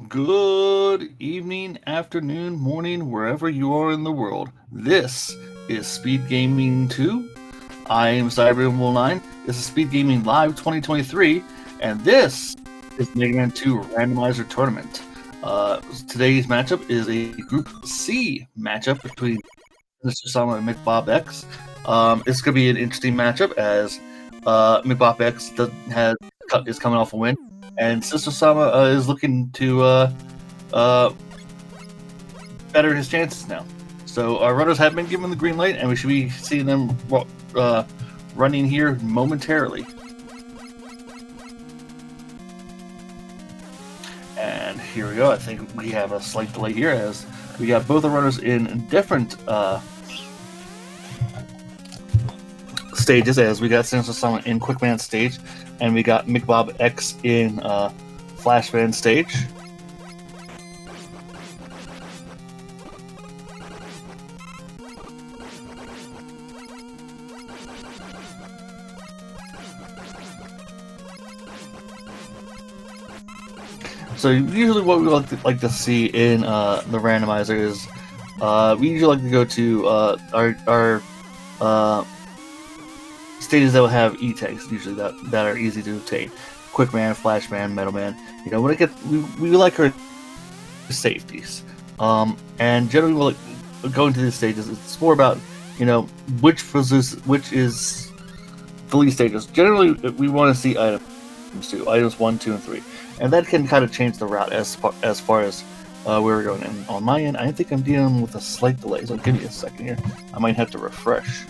Good evening, afternoon, morning, wherever you are in the world. This is Speed Gaming 2. I am Cyber9. This is Speed Gaming Live 2023, and this is Mega Man 2 Randomizer Tournament. Today's matchup is a Group C matchup between Sinister.sama and McBobX. It's going to be an interesting matchup as McBobX is coming off a win. And Sinister.sama is looking to better his chances now. So our runners have been given the green light, and we should be seeing them running here momentarily. And here we go. I think we have a slight delay here as we got both the runners in different stages, as we got Sinister.sama in Quickman stage, and we got McBobX in Flashman stage. So usually what we like to see in the randomizer is we usually like to go to our stages that will have E-tags, usually that are easy to obtain. Quickman, Flashman, Metalman. You know, when it gets, we like our safeties. And generally we'll go into these stages. It's more about, you know, which is the lead stages. Generally, we want to see items 1, 2, and 3. And that can kind of change the route as far as where we're going. And on my end, I think I'm dealing with a slight delay. So give me a second here. I might have to refresh.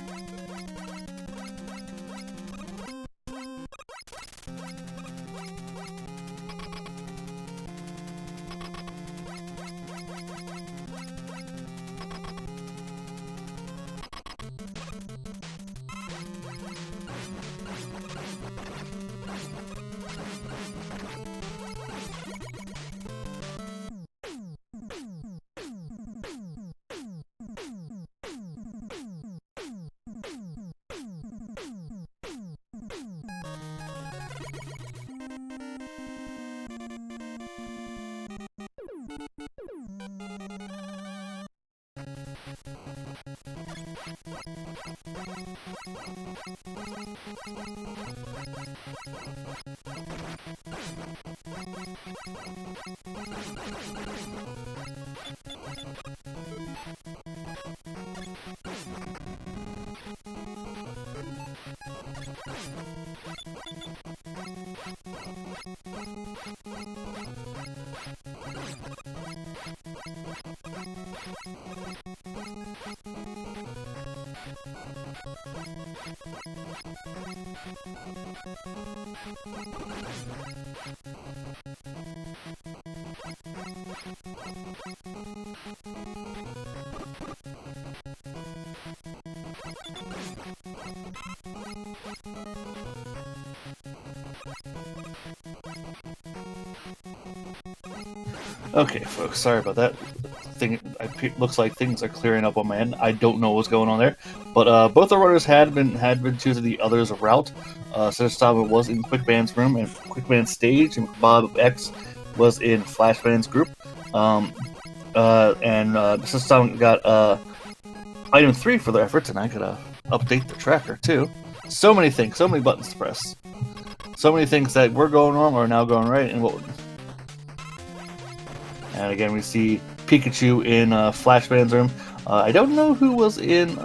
Okay, folks, sorry about that. Looks like things are clearing up on my end. I don't know what's going on there, but both the runners had been choosing the other's route. Sinister.sama was in Quickman's room and Quickman's stage, and McBobX was in Flashman's group. And Sinister.sama got item 3 for their efforts, and I could update the tracker too. So many things, so many buttons to press, so many things that were going wrong are now going right, and what. And again, we see Pikachu in Flashman's room. I don't know who was in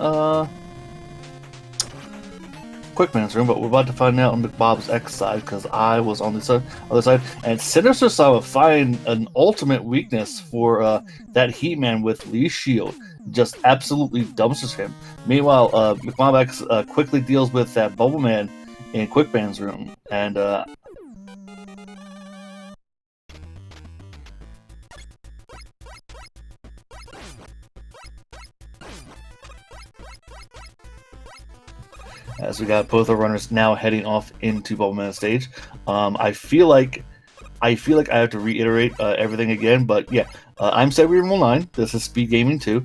Quickman's room, but we're about to find out on McBobX side, because I was on the other side. And Sinister.sama find an ultimate weakness for that Heatman with Lee's shield. Just absolutely dumpsters him. Meanwhile, McBobX quickly deals with that Bubble Man in Quickman's room. And as we got both our runners now heading off into Bubble Man stage. I feel like I have to reiterate everything again, but yeah, I'm Cyber9. This is Speed Gaming 2.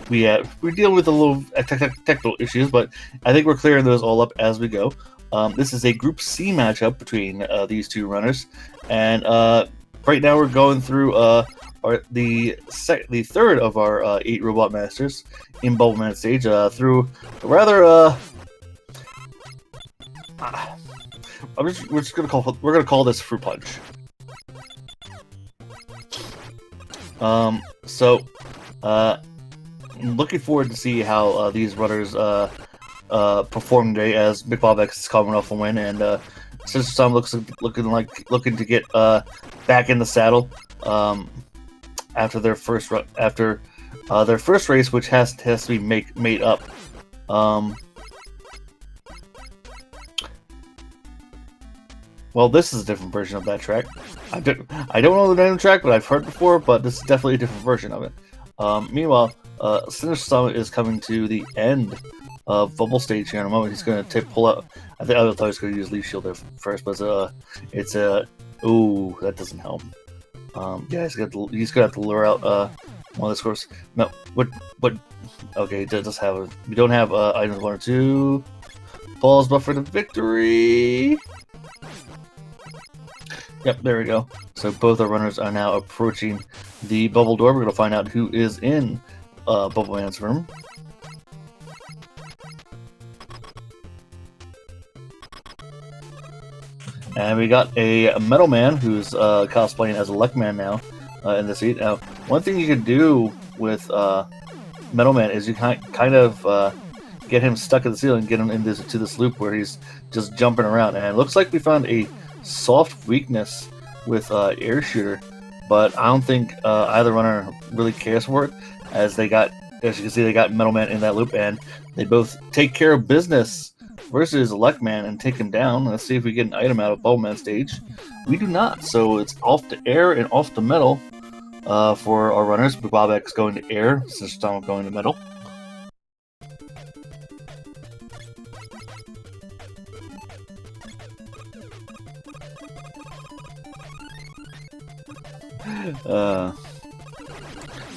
We're dealing with a little technical issues, but I think we're clearing those all up as we go. This is a Group C matchup between these two runners, and right now we're going through the third of our 8 robot masters in Bubble Man stage through a rather we're gonna call this Fruit Punch. I'm looking forward to see how these runners perform today, as McBobX is coming off a win, and Sinister.sama looking to get back in the saddle after their first race, which has to be made up. Well, this is a different version of that track. I don't know the name of the track, but I've heard before. But this is definitely a different version of it. Meanwhile, Sinister.sama is coming to the end of Bubble Stage here in a moment. He's going to pull out. I thought he was going to use Leaf Shield there first, but it's ooh, that doesn't help. Yeah, he's going to have to lure out one of the scores. No, what? Okay, it does have. We don't have items 1 or 2. Balls buffer to victory. Yep, there we go. So both our runners are now approaching the bubble door. We're going to find out who is in Bubble Man's room. And we got a Metal Man who's cosplaying as a Lek Man now in the seat. Now, one thing you can do with Metal Man is you kind of get him stuck in the ceiling, get him to this loop where he's just jumping around. And it looks like we found a soft weakness with Air Shooter, but I don't think either runner really cares for it, as you can see, they got Metal Man in that loop, and they both take care of business versus Lek Man and take him down. Let's see if we get an item out of Bubble Man stage. We do not, so it's off to Air and off to Metal for our runners. McBobX going to Air, Sinister.sama going to Metal.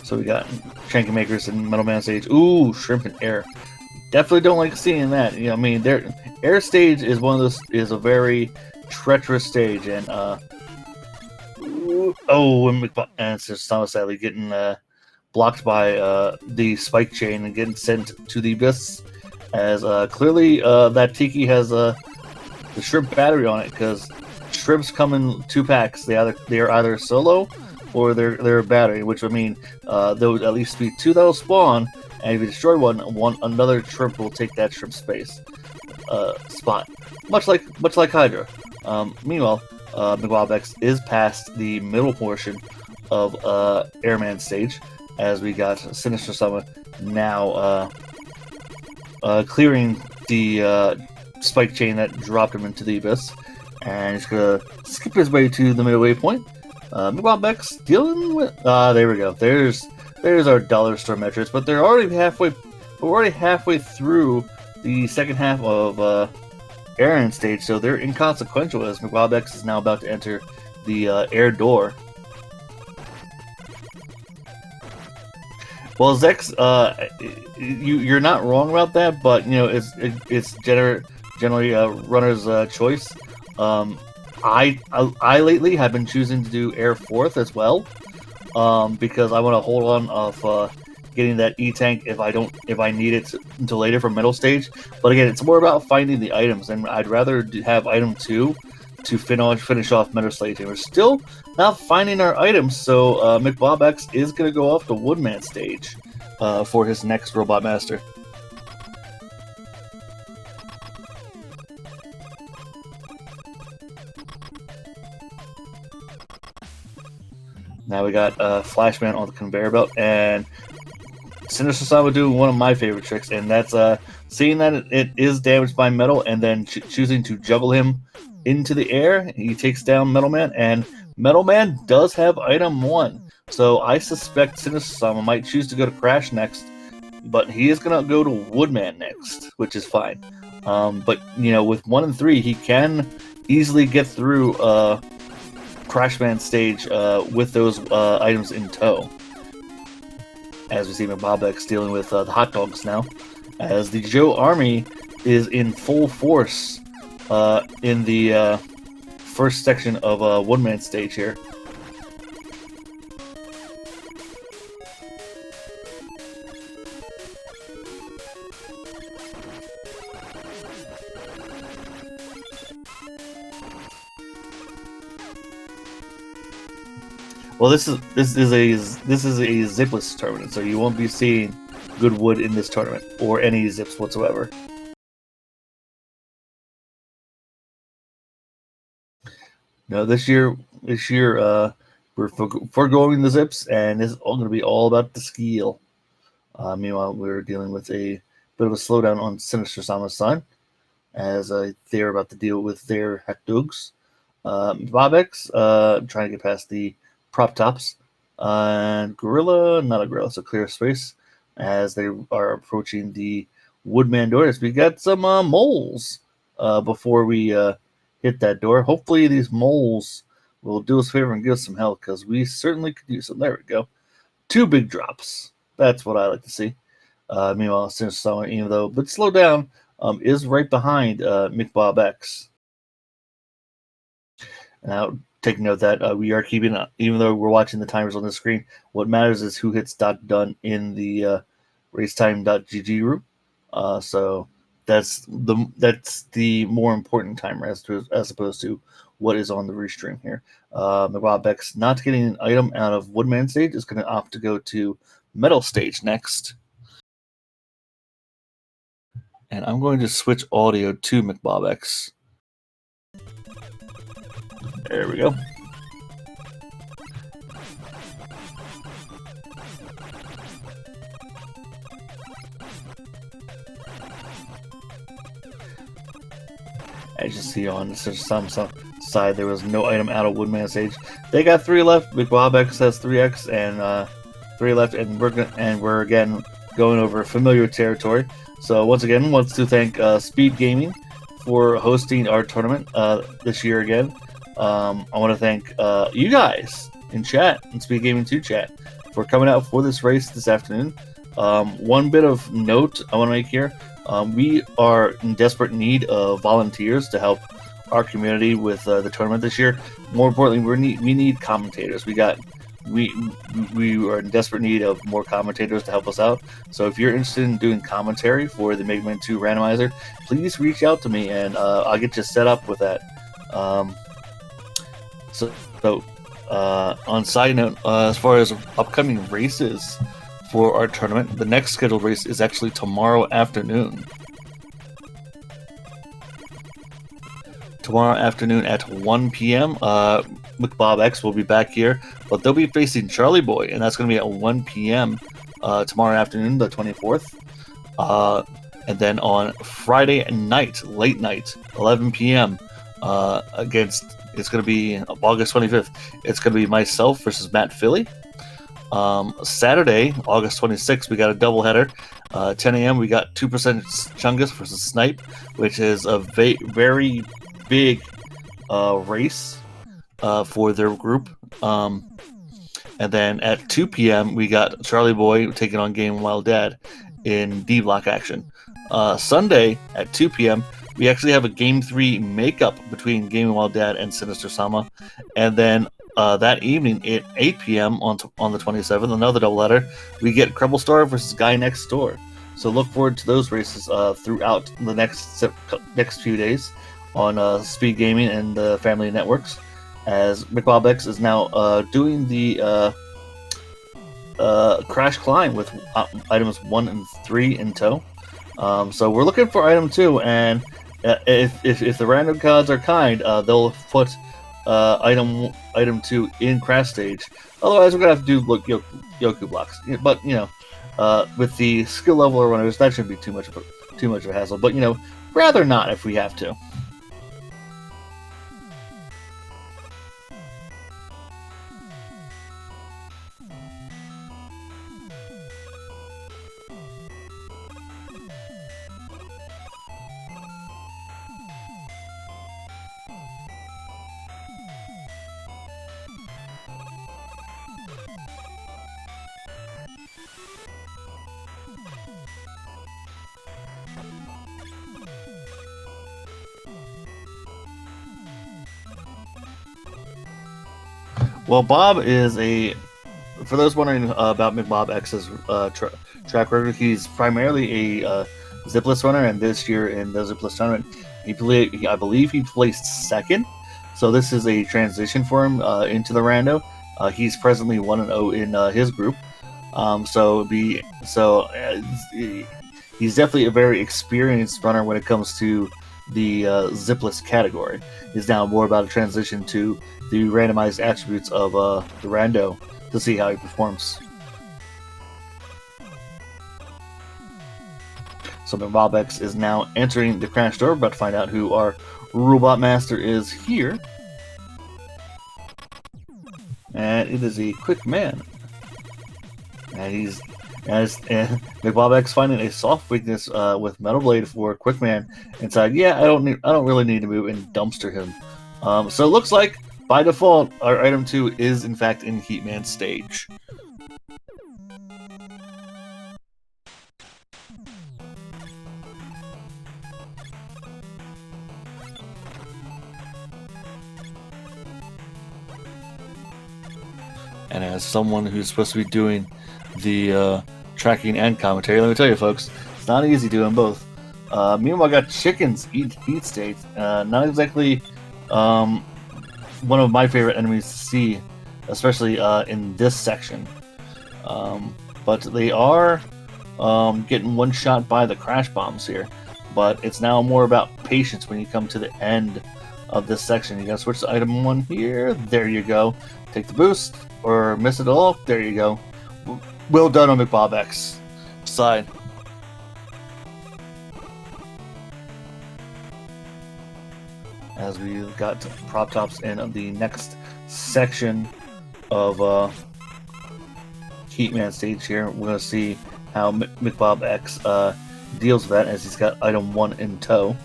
So we got Shanky Makers and Metal Man stage. Ooh, Shrimp and Air. Definitely don't like seeing that. You know, I mean, their Air stage is a very treacherous stage, and and Sinister.sama sadly getting blocked by the spike chain and getting sent to the abyss, as clearly that Tiki has the Shrimp battery on it, because Shrimps come in 2 packs. They are either solo or they're a battery, which would mean there would at least be 2 that'll spawn, and if you destroy one, another shrimp will take that shrimp spot, much like Hydra. Meanwhile, McBobX is past the middle portion of Airman stage, as we got Sinister.sama now clearing the spike chain that dropped him into the abyss, and he's gonna skip his way to the midway point. McBobX dealing with there we go. There's our dollar store metrics, but we're already halfway through the second half of Aaron stage, so they're inconsequential, as McBobX is now about to enter the air door. Well, Zex, you're not wrong about that, but you know it's generally a runner's choice. I lately have been choosing to do Air 4th as well, because I want to hold on of getting that E-Tank if I need it until later for middle stage. But again, it's more about finding the items, and I'd rather have item 2 to finish off middle stage. And we're still not finding our items, so McBobX is going to go off the Woodman stage for his next Robot Master. Now we got Flashman on the conveyor belt, and Sinister.sama doing one of my favorite tricks, and that's seeing that it is damaged by metal, and then choosing to juggle him into the air. He takes down Metal Man, and Metal Man does have item 1. So I suspect Sinister.sama might choose to go to Crash next, but he is going to go to Woodman next, which is fine. But, you know, with 1 and 3, he can easily get through Crashman stage with those items in tow. As we see McBobX dealing with the hot dogs now, as the Joe Army is in full force in the first section of Woodman stage here. Well, this is a zipless tournament, so you won't be seeing good wood in this tournament or any zips whatsoever. No, this year we're foregoing the zips, and it's all going to be all about the skill. Meanwhile, we're dealing with a bit of a slowdown on Sinister.sama's side, as they're about to deal with their hack dogs. McBobX trying to get past the prop tops, and Gorilla, not a Gorilla, it's a clear space as they are approaching the Woodman doors. We got some moles before we hit that door. Hopefully, these moles will do us a favor and give us some help, because we certainly could use them. There we go. 2 big drops. That's what I like to see. Meanwhile, Sinister.sama, even though, but slow down, is right behind McBobX. Now, taking note that we are keeping, even though we're watching the timers on the screen, what matters is who hits .done in the racetime.gg group. So that's the more important timer as opposed to what is on the restream here. McBobX not getting an item out of Woodman stage is going to opt to go to Metal stage next. And I'm going to switch audio to McBobX. There we go. As you see on some side, there was no item out of Woodman stage. They got 3 left. McBobX has 3x and 3 left, and we're again going over familiar territory. So once again, wants to thank Speedgaming for hosting our tournament this year again. I want to thank you guys in chat, in Speedgaming 2 chat, for coming out for this race this afternoon. One bit of note I want to make here. We are in desperate need of volunteers to help our community with the tournament this year. More importantly, we need commentators. We are in desperate need of more commentators to help us out. So if you're interested in doing commentary for the Mega Man 2 Randomizer, please reach out to me, and I'll get you set up with that. On side note, as far as upcoming races for our tournament, the next scheduled race is actually tomorrow afternoon. Tomorrow afternoon at 1 p.m. McBobX will be back here, but they'll be facing Charlie Boy, and that's going to be at 1 p.m. Tomorrow afternoon, the 24th. And then on Friday night, late night, 11 p.m. It's going to be August 25th. It's going to be myself versus Matt Philly. Saturday, August 26th, we got a doubleheader. 10 a.m. we got 2% Chungus versus Snipe, which is a very big race for their group. And then at 2 p.m. we got Charlie Boy taking on Game Wild Dad in D block action. Sunday at 2 p.m. we actually have a Game 3 makeup between Game Wild Dad and Sinister.sama. And then that evening at 8 p.m. on the 27th, another doubleheader, we get Crumble Star versus Guy Next Door. So look forward to those races throughout the next few days on Speedgaming and the family networks, as McBobX is now doing the Crash Climb with items 1 and 3 in tow. So we're looking for item 2, and if the random gods are kind, they'll put item 2 in Crash Stage. Otherwise, we're gonna have to do Yoku blocks. But with the skill level or runners, that shouldn't be too much of a hassle. But rather not if we have to. Well, Bob is for those wondering about McBobX's track record, he's primarily a zipless runner, and this year in the zipless tournament, I believe he placed second. So this is a transition for him into the rando. He's presently 1-0 in his group. He's definitely a very experienced runner when it comes to the zipless category. It's now more about a transition to the randomized attributes of the rando to see how he performs. So McBobX is now entering the crash door, about to find out who our robot master is here. And it is a quick man. And McBobX finding a soft weakness with Metal Blade for quick man inside. Yeah, I don't really need to move and dumpster him. So it looks like by default our item 2 is in fact in Heatman stage. And as someone who's supposed to be doing the tracking and commentary, let me tell you folks, it's not easy doing both. Meanwhile, I got chickens eat heat states. Not exactly one of my favorite enemies to see, especially in this section. But they are getting one shot by the crash bombs here. But it's now more about patience when you come to the end of this section. You gotta switch to item 1 here. There you go. Take the boost, or miss it all. There you go. Well done on McBobX side. As we got to prop tops in the next section of Heatman stage here, we're going to see how McBobX deals with that, as he's got item 1 in tow.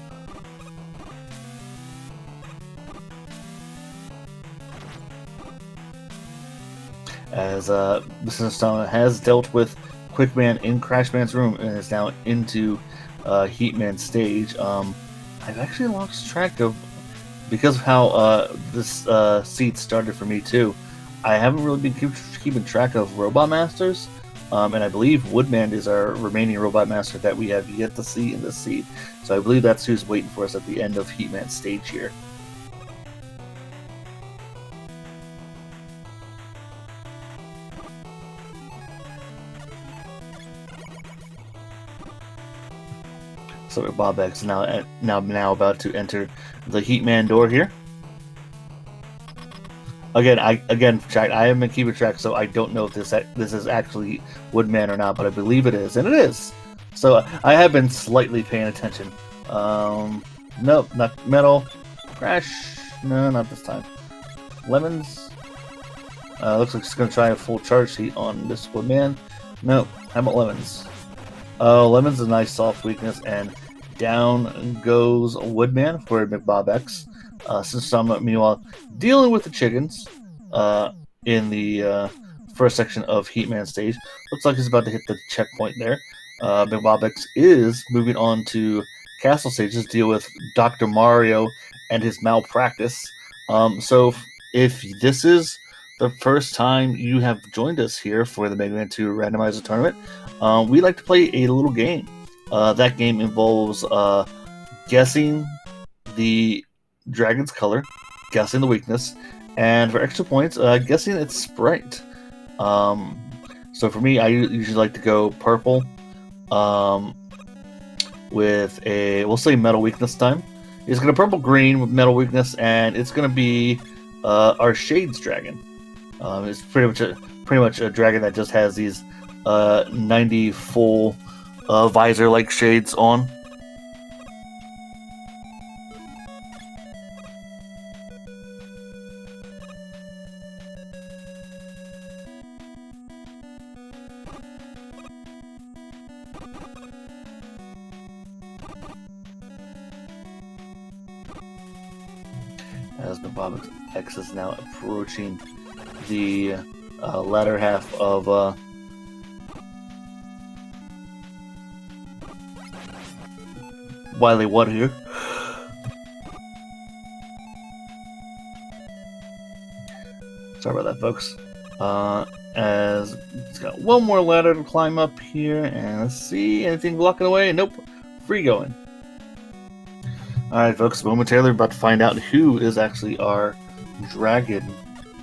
As Sinister.sama has dealt with Quickman in Crashman's room and is now into Heatman stage. I've actually lost track of, because of how this seat started for me too. I haven't really been keeping track of Robot Masters, and I believe Woodman is our remaining Robot Master that we have yet to see in this seat. So I believe that's who's waiting for us at the end of Heatman stage here. So McBobX now about to enter the Heatman door here. Again, chat, I haven't been keeping track, so I don't know if this is actually Woodman or not, but I believe it is, and it is. So I have been slightly paying attention. Nope, not metal. Crash. No, not this time. Lemons. Looks like it's gonna try a full charge heat on this Woodman. Nope. How about lemons? Oh, lemons is a nice soft weakness, and down goes Woodman for McBobX. Sinister.sama, meanwhile, dealing with the chickens in the first section of Heatman stage. Looks like he's about to hit the checkpoint there. McBobX is moving on to castle stages, deal with Dr. Mario and his malpractice. So if this is the first time you have joined us here for the Mega Man 2 Randomizer Tournament, we like to play a little game. That game involves guessing the dragon's color, guessing the weakness, and for extra points, guessing its sprite. So for me, I usually like to go purple with a, we'll say metal weakness time. It's going to purple-green with metal weakness, and it's going to be our Shades dragon. It's pretty much a dragon that just has these 90 full visor-like shades on. As McBobX is now approaching the latter half of Wily What here. Sorry about that, folks. As it's got one more ladder to climb up here, and let's see, anything blocking away? Nope, free going. Alright, folks, momentarily we're about to find out who is actually our dragon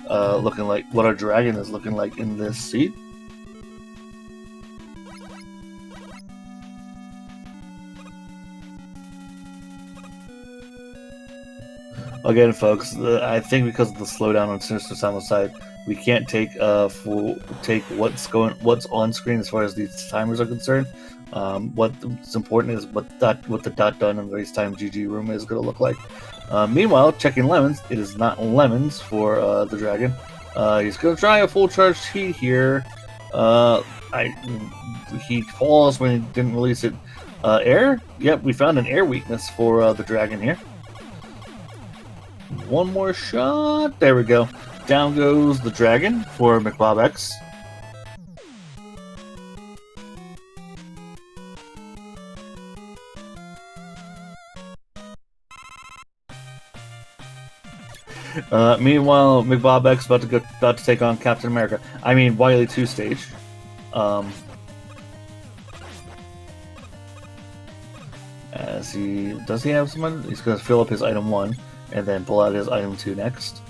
looking like, what our dragon is looking like in this seat. Again, folks, I think because of the slowdown on Sinister.sama's side, we can't take what's on screen as far as these timers are concerned. What's important is what the dot done in the race time GG room is going to look like. Meanwhile, checking lemons, it is not lemons for the dragon. He's going to try a full charge heat here. He paused when he didn't release it. Air? Yep, we found an air weakness for the dragon here. One more shot. There we go. Down goes the dragon for McBobX. Meanwhile, McBobX about to take on Captain America. I mean, Wily 2 stage. Does he have someone? He's going to fill up his item 1 and then pull out his item 2 next.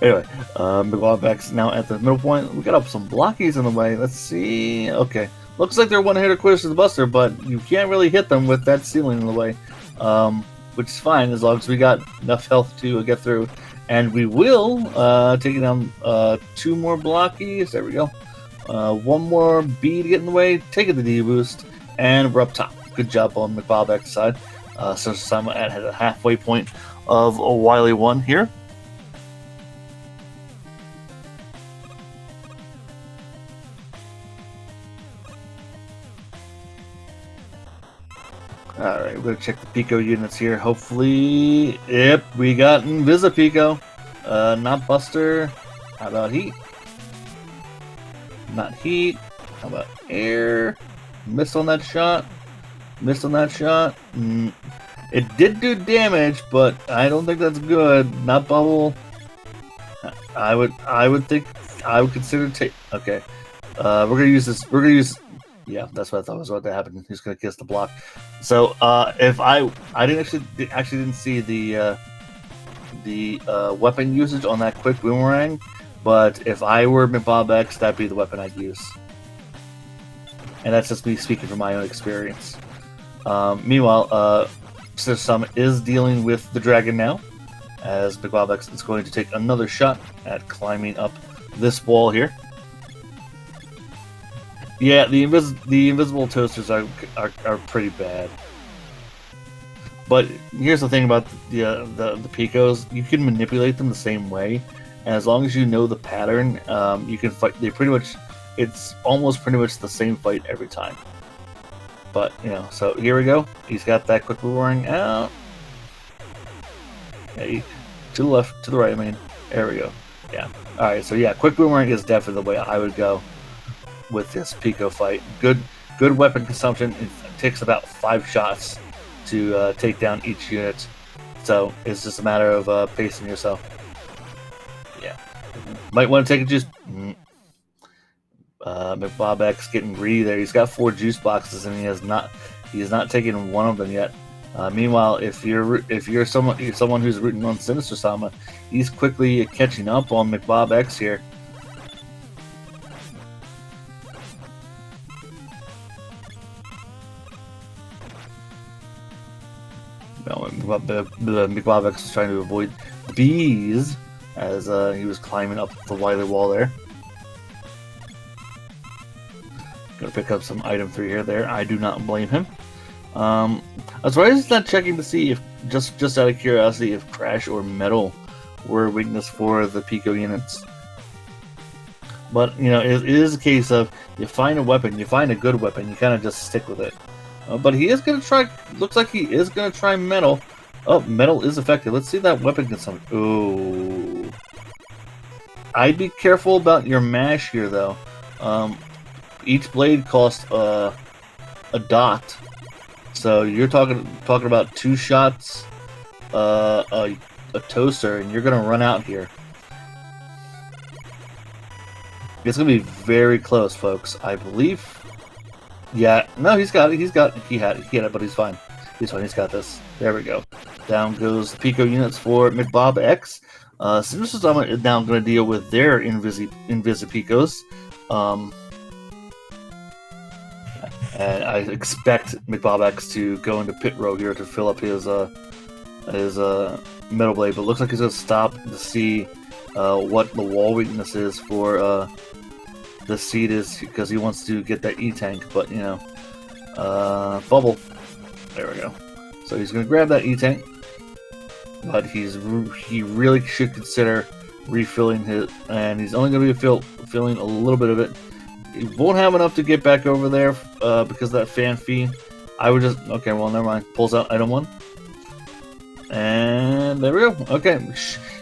Anyway, McBobX now at the middle point. We got up some blockies in the way. Let's see. Okay. Looks like they're one-hitter quitters to the Buster, but you can't really hit them with that ceiling in the way. Which is fine as long as we got enough health to get through. And we will take it down 2 more blockies. There we go. 1 more B to get in the way. Take it the D boost. And we're up top. Good job on McBobX's side. Sinister.sama at a halfway point of a Wily 1 here. Alright, we're gonna check the Pico units here. Hopefully, yep, we got Invisi-Pico. Not Buster. How about Heat? Not Heat. How about Air? Missed on that shot. Missed on that shot. It did do damage, but I don't think that's good. Not Bubble. I would consider okay. We're gonna use this. We're gonna use. Yeah, that's what I thought was about to happen. He's gonna kiss the block. So if I didn't see the weapon usage on that quick boomerang, but if I were McBobX, that'd be the weapon I'd use. And that's just me speaking from my own experience. Meanwhile, Sinister.sama is dealing with the dragon now, as McBobX is going to take another shot at climbing up this wall here. Yeah, the invisible toasters are pretty bad. But here's the thing about the Picos: you can manipulate them the same way, and as long as you know the pattern, you can fight. It's almost pretty much the same fight every time. But so here we go. He's got that quick boomerang out. Yeah, to the left, to the right. I mean, there we go. Yeah. All right. So yeah, quick boomerang is definitely the way I would go with this Pico fight. Good weapon consumption. It takes about 5 shots to take down each unit, so it's just a matter of pacing yourself. Yeah, might want to take a juice. McBobX getting greedy there. He's got 4 juice boxes and he has not taken one of them yet. Meanwhile, if you're someone who's rooting on Sinister.sama, he's quickly catching up on McBobX here. McBobX is trying to avoid the bees as he was climbing up the Wily wall there. Gonna pick up some item 3 here. There, I do not blame him. I was surprised not checking to see if, just out of curiosity, if Crash or Metal were a weakness for the Pico units. But it is a case of you find a weapon, you find a good weapon, you kind of just stick with it. But he is going to try, looks like he is going to try Metal. Oh, Metal is effective. Let's see that weapon consumption. Ooh. I'd be careful about your mash here, though. Each blade costs a dot. So you're talking about 2 shots, a toaster, and you're gonna run out here. It's gonna be very close, folks. I believe. Yeah, no, he's got it. He had it, but he's fine. He's fine. He's got this. There we go. Down goes the Pico units for McBobX. Sinister.sama is now going to deal with their Invisipicos. And I expect McBobX to go into pit row here to fill up his metal blade, but it looks like he's going to stop to see what the wall weakness is for the seed is, because he wants to get that E-tank, but you know, bubble. There we go. So he's going to grab that E-tank, but he really should consider refilling his, and he's only going to be filling a little bit of it. He won't have enough to get back over there because of that fan fee. I would just, okay, well, never mind. Pulls out item 1. And there we go. Okay,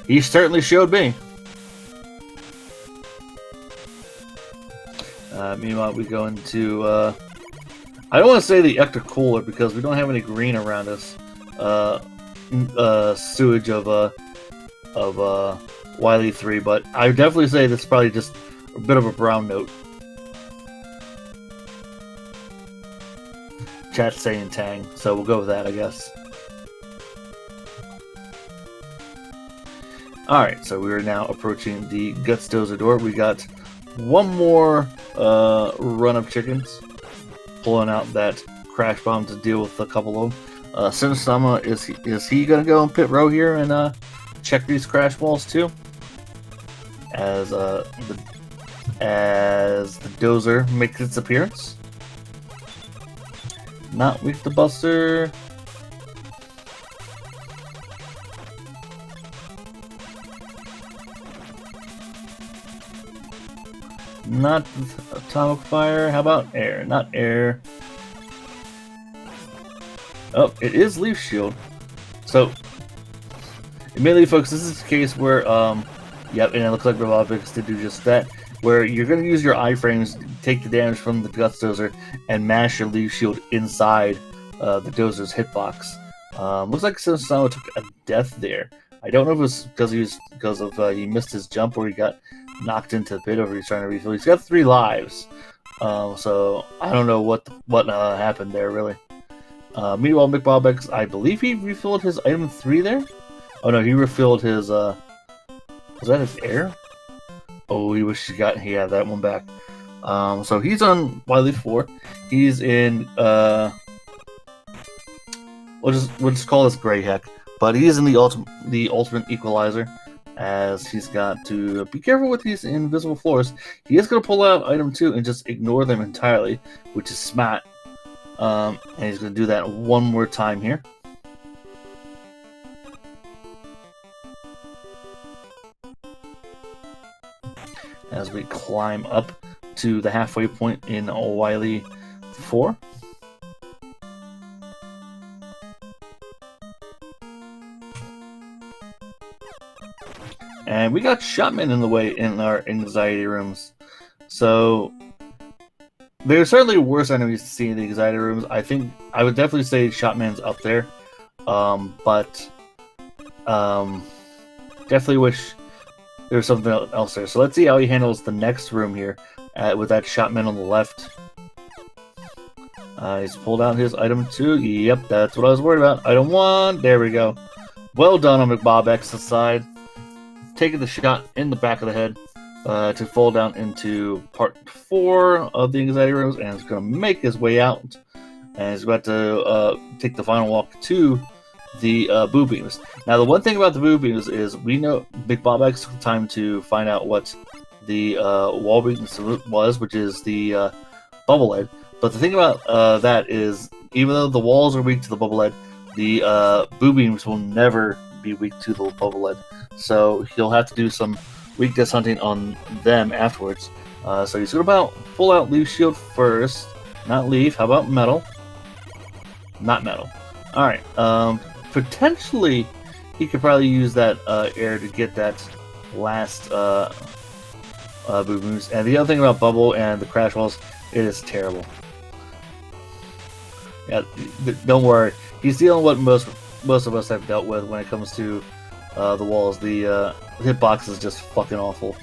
he certainly showed me. Meanwhile, we go into, I don't want to say the Ector Cooler because we don't have any green around us. Sewage of Wily 3, but I would definitely say this is probably just a bit of a brown note. Chat's saying Tang, so we'll go with that, I guess. Alright, so we are now approaching the Guts Dozer door. We got one more run of chickens, pulling out that crash bomb to deal with a couple of them. Sinister.sama, is he gonna go in pit row here and check these crash walls too? As the dozer makes its appearance. Not weak to Buster. Not atomic fire. How about air? Not air. Oh, it is leaf shield. So, admittedly, folks, this is the case where, yep, and it looks like McBobX did do just that, where you're going to use your iframes, take the damage from the Guts Dozer, and mash your leaf shield inside the Dozer's hitbox. Looks like Sinister.sama took a death there. I don't know if it was because he missed his jump or he got knocked into the pit over he's trying to refill. He's got 3 lives, so I don't know what happened there really. Meanwhile, McBobX, I believe he refilled his item 3 there. Oh no, he refilled his. Was that his air? Oh, he wish he had that one back. So he's on Wily 4. He's in. We'll just call this Gray Heck, but he's in the ultimate equalizer. As he's got to be careful with these invisible floors. He is going to pull out item 2 and just ignore them entirely, which is smart. And he's going to do that one more time here. As we climb up to the halfway point in Wily 4. And we got Shotman in the way in our anxiety rooms. So there's certainly worse enemies to see in the anxiety rooms. I think I would definitely say Shotman's up there. But definitely wish there was something else there. So let's see how he handles the next room here with that Shotman on the left. He's pulled out his item 2. Yep, that's what I was worried about. Item 1. There we go. Well done on McBobX's side. Taking the shot in the back of the head to fall down into part 4 of the anxiety rooms, and he's going to make his way out, and he's about to take the final walk to the boo beams. Now, the one thing about the boo beams is we know McBobX took time to find out what the wall weakness was, which is the bubble lead. But the thing about that is, even though the walls are weak to the bubble lead, the boo beams will never be weak to the bubble lead. So he'll have to do some weakness hunting on them afterwards. So he's going to pull out Leaf Shield first. Not Leaf. How about Metal? Not Metal. Alright. Potentially, he could probably use that air to get that last Boo Boos. And the other thing about Bubble and the Crash Walls, it is terrible. Yeah, don't worry. He's dealing with what most of us have dealt with when it comes to the walls. The hitbox is just fucking awful.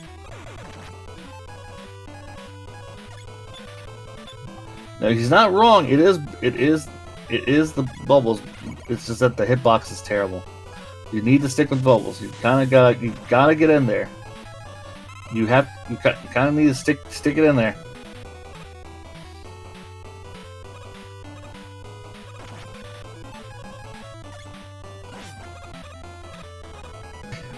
No, he's not wrong. It is the bubbles. It's just that the hitbox is terrible. You need to stick with bubbles. You gotta get in there. You kind of need to stick it in there.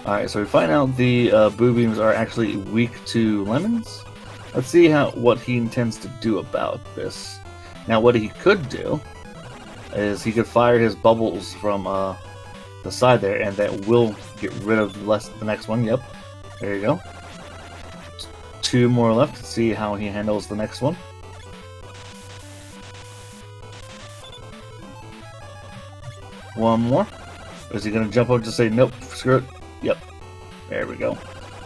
All right, so we find out the boo beams are actually weak to lemons. Let's see what he intends to do about this. Now, what he could do is he could fire his bubbles from the side there, and that will get rid of the next one. Yep, there you go. 2 more left. Let's see how he handles the next one. One more. Is he gonna jump up to say nope? Screw it. Yep. There we go.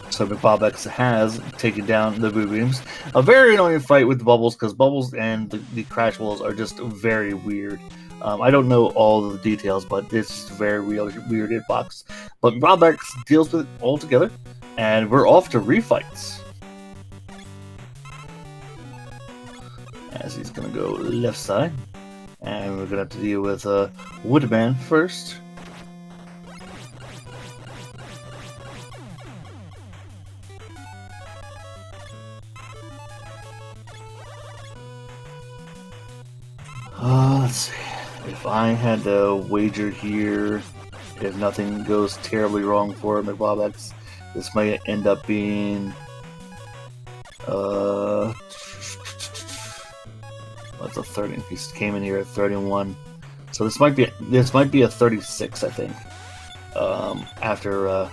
So McBobX has taken down the boo beams. A very annoying fight with the bubbles, because bubbles and the crash walls are just very weird. I don't know all the details, but it's very weird hitbox. But McBobX deals with it all together, and we're off to refights. As he's gonna go left side, and we're gonna have to deal with Woodman first. Let's see. If I had to wager here, if nothing goes terribly wrong for McBobX, this might end up being what's a 30? He came in here at 31, so this might be a 36, I think. After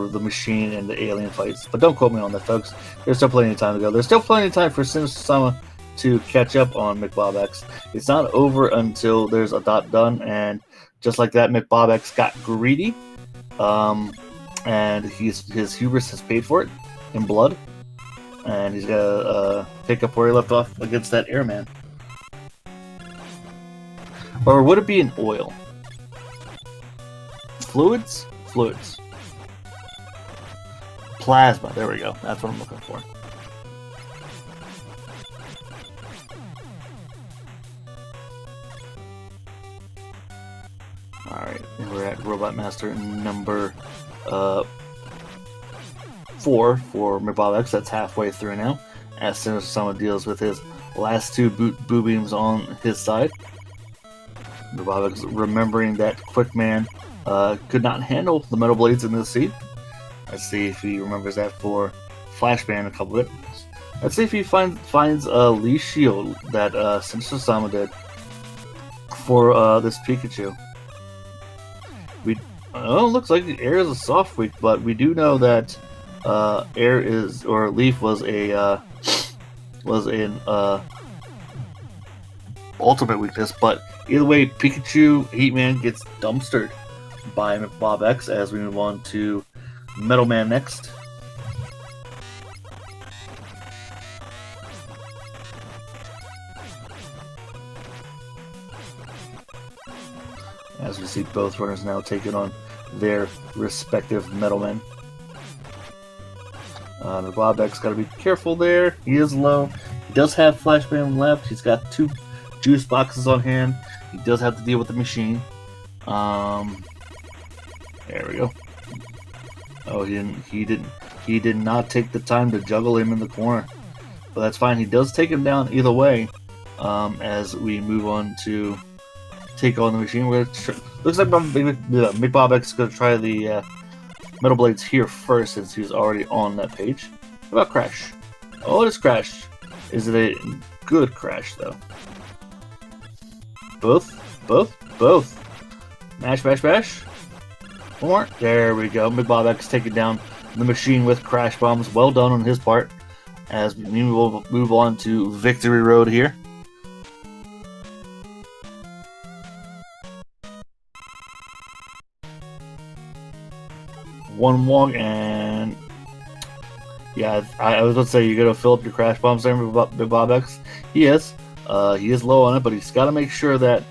the machine and the alien fights, but don't quote me on that, folks. There's still plenty of time to go. There's still plenty of time for Sinister.sama to catch up on McBobX. It's not over until there's a dot done, and just like that, McBobX got greedy, and his hubris has paid for it in blood, and he's gonna pick up where he left off against that airman. Or would it be an oil? Fluids? Fluids. Plasma, there we go. That's what I'm looking for. Alright, and we're at Robot Master number 4 for McBobX. That's halfway through now, as Sinister.sama deals with his last 2 boo beams on his side. McBobX remembering that Quickman could not handle the metal blades in this seat. Let's see if he remembers that for Flashbang a couple of it. Let's see if he finds Lee's shield that Sinister.sama did for this Pikachu. Looks like Air is a soft weak, but we do know that Leaf was an ultimate weakness. But either way, Pikachu Heatman gets dumpstered by McBobX as we move on to Metal Man next. As we see both runners now taking on their respective Metal Men. McBobX got to be careful there. He is low. He does have Flashbang left. He's got 2 juice boxes on hand. He does have to deal with the machine. There we go. Oh, he did not take the time to juggle him in the corner. But that's fine. He does take him down either way. As we move on to take on the machine. Looks like McBobX is going to try the Metal Blades here first, since he's already on that page. What about Crash? Oh, it is Crash. Is it a good Crash, though? Both. Mash. One more. There we go. McBobX taking down the machine with Crash Bombs. Well done on his part. As we will move on to Victory Road here. One walk, and yeah, I was about to say, you're gonna fill up your Crash Bombs there, McBobX. He is. He is low on it, but he's got to make sure that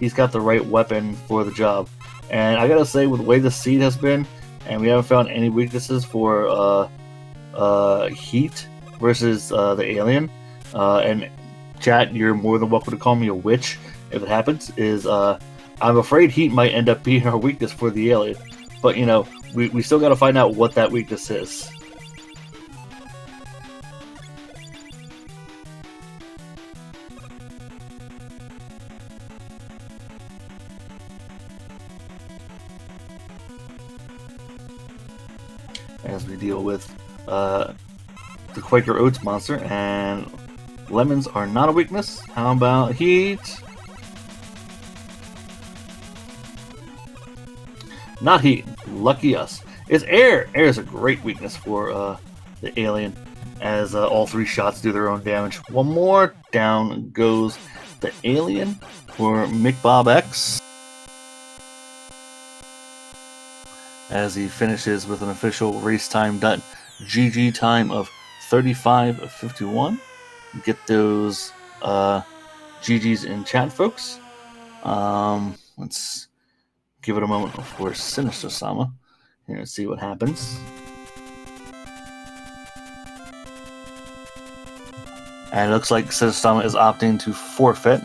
he's got the right weapon for the job. And I gotta say, with the way the seed has been, and we haven't found any weaknesses for Heat versus the alien. And chat, you're more than welcome to call me a witch if it happens. I'm afraid Heat might end up being our weakness for the alien, but we still got to find out what that weakness is. As we deal with the Quaker Oats monster, and lemons are not a weakness. How about Heat? Not Heat. Lucky us. It's air. Air is a great weakness for the alien, as all 3 shots do their own damage. One more. Down goes the alien for McBobX, as he finishes with an official race time .gg time of 35:51. Get those GGs in chat, folks. Let's give it a moment for Sinister.sama here and see what happens. And it looks like Sinister.sama is opting to forfeit.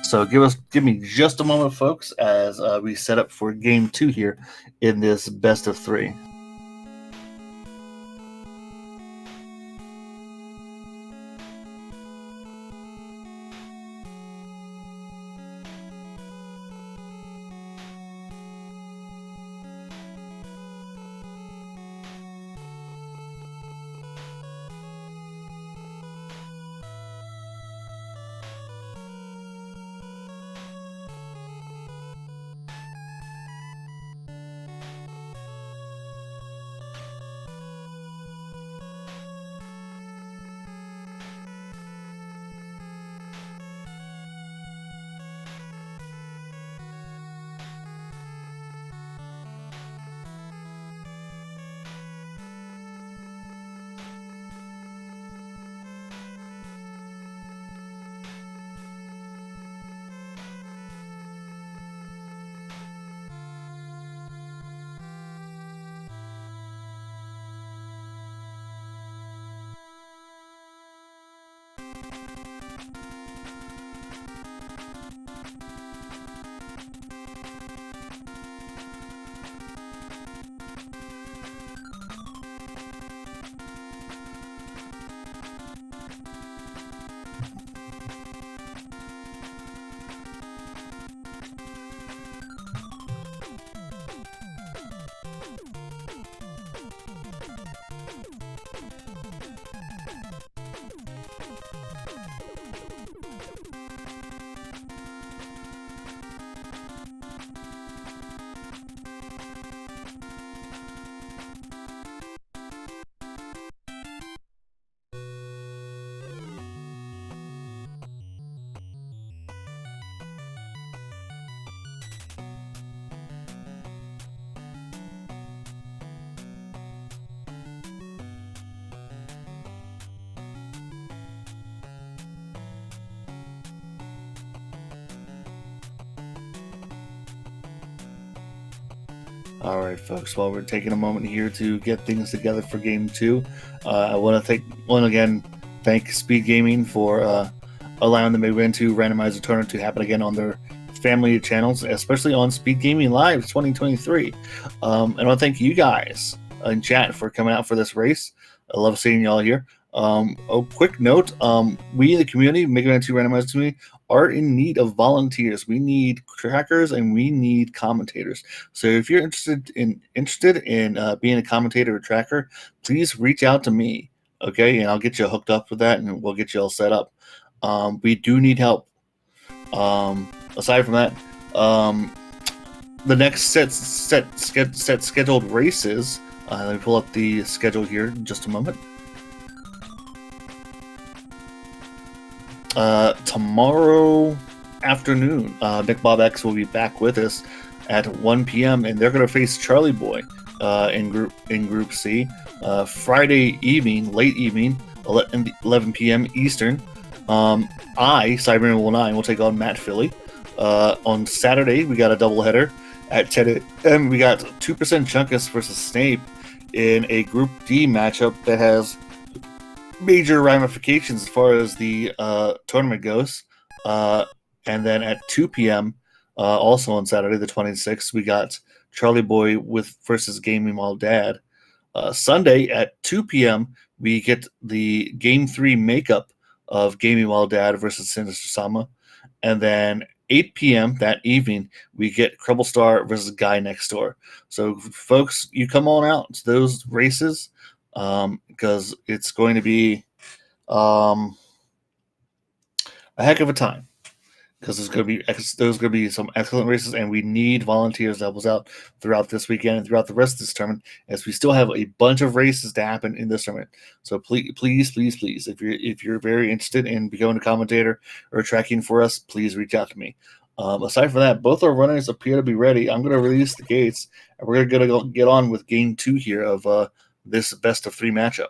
So give me just a moment, folks, as we set up for game 2 here in this best of 3. Alright, folks, while we're taking a moment here to get things together for Game 2, I want to thank Speedgaming for allowing the Midway 2 Randomizer tournament to happen again on their family channels, especially on Speedgaming Live 2023. And I want to thank you guys in chat for coming out for this race. I love seeing y'all here. A quick note, we in the community, Midway 2 Randomizer community, are in need of volunteers. We need trackers and we need commentators. So if you're interested in being a commentator or tracker, please reach out to me, okay? And I'll get you hooked up with that, and we'll get you all set up. We do need help. Aside from that, the next set scheduled races. Let me pull up the schedule here in just a moment. Tomorrow afternoon, McBobX will be back with us at 1 p.m. and they're going to face Charlie Boy in Group C. Friday evening, late evening, 11 p.m. Eastern, Cyberman09, will take on Matt Philly. On Saturday, we got a doubleheader at 10 a.m. We got 2% Chunkus versus Snape in a Group D matchup that has major ramifications as far as the tournament goes. And then at 2 p.m., also on Saturday, the 26th, we got Charlie Boy versus Gaming While Dad. Sunday at 2 p.m., we get the Game 3 makeup of Gaming While Dad versus Sinister.sama. And then 8 p.m. that evening, we get Crumble Star versus Guy Next Door. So, folks, you come on out to those races because it's going to be a heck of a time. Because there's going to be some excellent races, and we need volunteers to help us out throughout this weekend and throughout the rest of this tournament, as we still have a bunch of races to happen in this tournament. So please, if you're very interested in becoming a commentator or tracking for us, please reach out to me. Aside from that, both our runners appear to be ready. I'm going to release the gates, and we're going to get on with Game 2 here of this best of 3 matchup.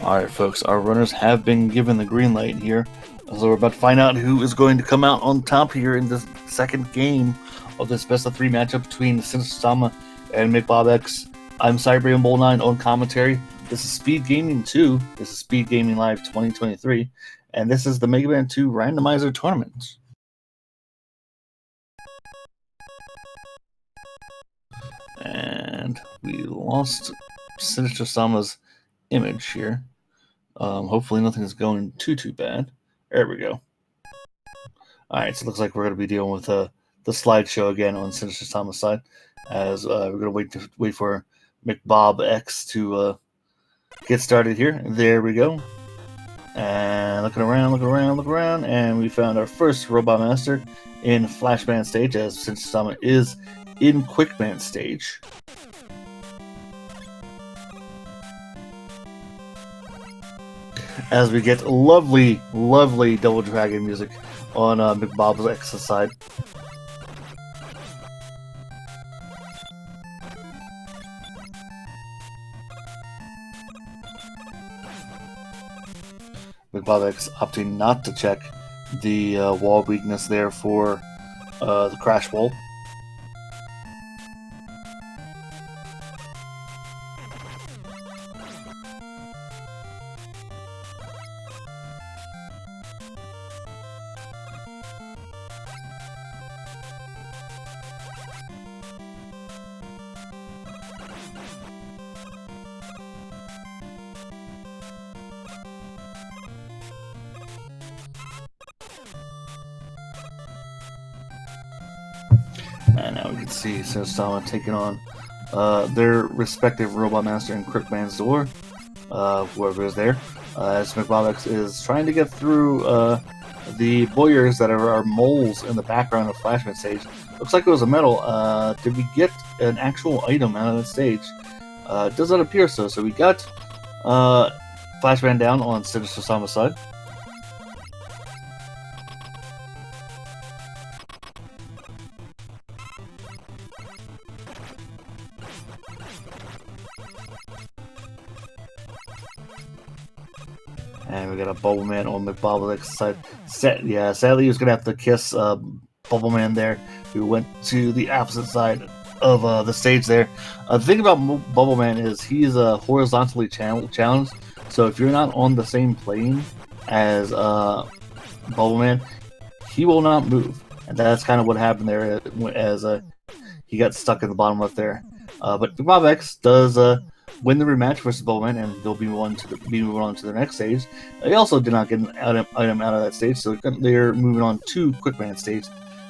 Alright, folks, our runners have been given the green light here. So we're about to find out who is going to come out on top here in this second game of this best of 3 matchup between Sinister.sama and McBobX. I'm Cyberman09 on commentary. This is Speedgaming 2. This is Speedgaming Live 2023. And this is the Mega Man 2 Randomizer Tournament. And we lost Sinister.sama's image here. Hopefully nothing's going too bad. There we go. Alright, so it looks like we're going to be dealing with the slideshow again on Sinister.sama's side, as we're going to wait for McBobX to get started here. There we go. And looking around, and we found our first Robot Master in Flashman stage, as Sinister.sama is in Quickman stage. As we get lovely Double Dragon music on McBobX's side. McBobX opting not to check the wall weakness there for the crash wall. And now we can see Sinister.sama taking on their respective Robot Master and Crookman's door, whoever is there, as McBobX is trying to get through the boyers that are moles in the background of Flashman stage. Looks like it was a medal. Did we get an actual item out of the stage? It does not appear so. So we got Flashman down on Sinister.sama's side. And we got a Bubble Man on McBobX's side. Sadly, he was gonna have to kiss Bubble Man there, who went to the opposite side of the stage there. The thing about Bubble Man is he's horizontally challenged, so if you're not on the same plane as Bubble Man, he will not move, and that's kind of what happened there as he got stuck in the bottom left there. But McBobX does win the rematch versus Bowman, and they'll be moving on to the next stage. They also did not get an item out of that stage, so they're moving on to Quickman stage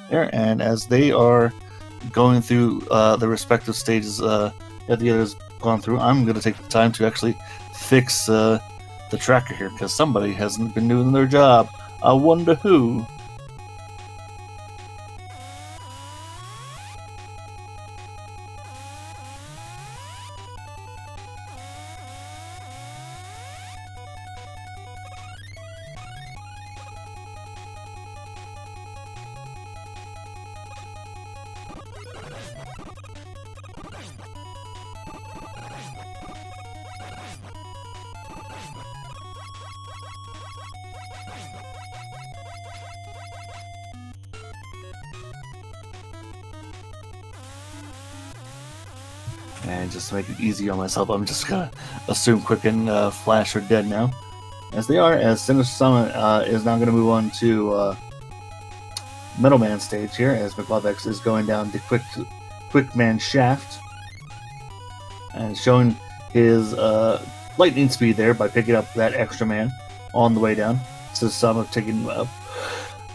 there. And as they are going through the respective stages that the others gone through, I'm going to take the time to actually fix the tracker here, because somebody hasn't been doing their job. I wonder who. And just to make it easy on myself, I'm just gonna assume Quick and Flash are dead now, as they are. As Sinister.sama is now gonna move on to Middleman stage here, as McBobX is going down the Quickman shaft and showing his lightning speed there by picking up that extra man on the way down. Sinister.sama taking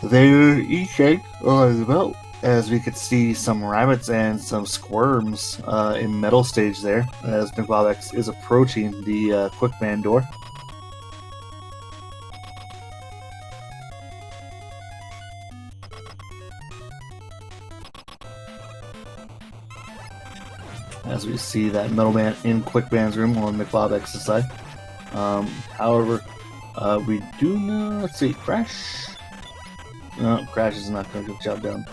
their E-shake on the belt, as we could see some rabbits and some squirms in metal stage there, as McBobX is approaching the Quickman door. As we see that Metal Man in Quickman's room on McBobX's side. However, we do know, let's see, Crash? No, Crash is not going to get the job done.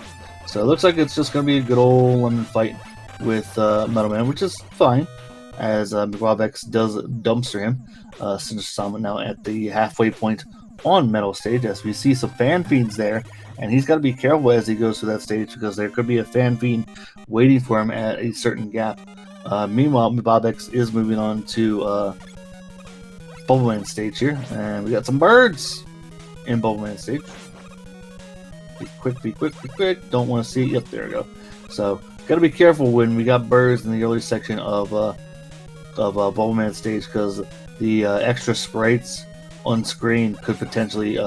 So it looks like it's just going to be a good old lemon fight with Metal Man, which is fine, as McBobX does dumpster him. Sinister.sama now at the halfway point on Metal stage, as we see some fan fiends there, and he's got to be careful as he goes through that stage, because there could be a fan fiend waiting for him at a certain gap. Meanwhile, McBobX is moving on to Bubbleman stage here, and we got some birds in Bubbleman stage. Be quick. Don't want to see. Yep, there we go. So, gotta be careful when we got birds in the early section of Bubbleman stage, because the extra sprites on screen could potentially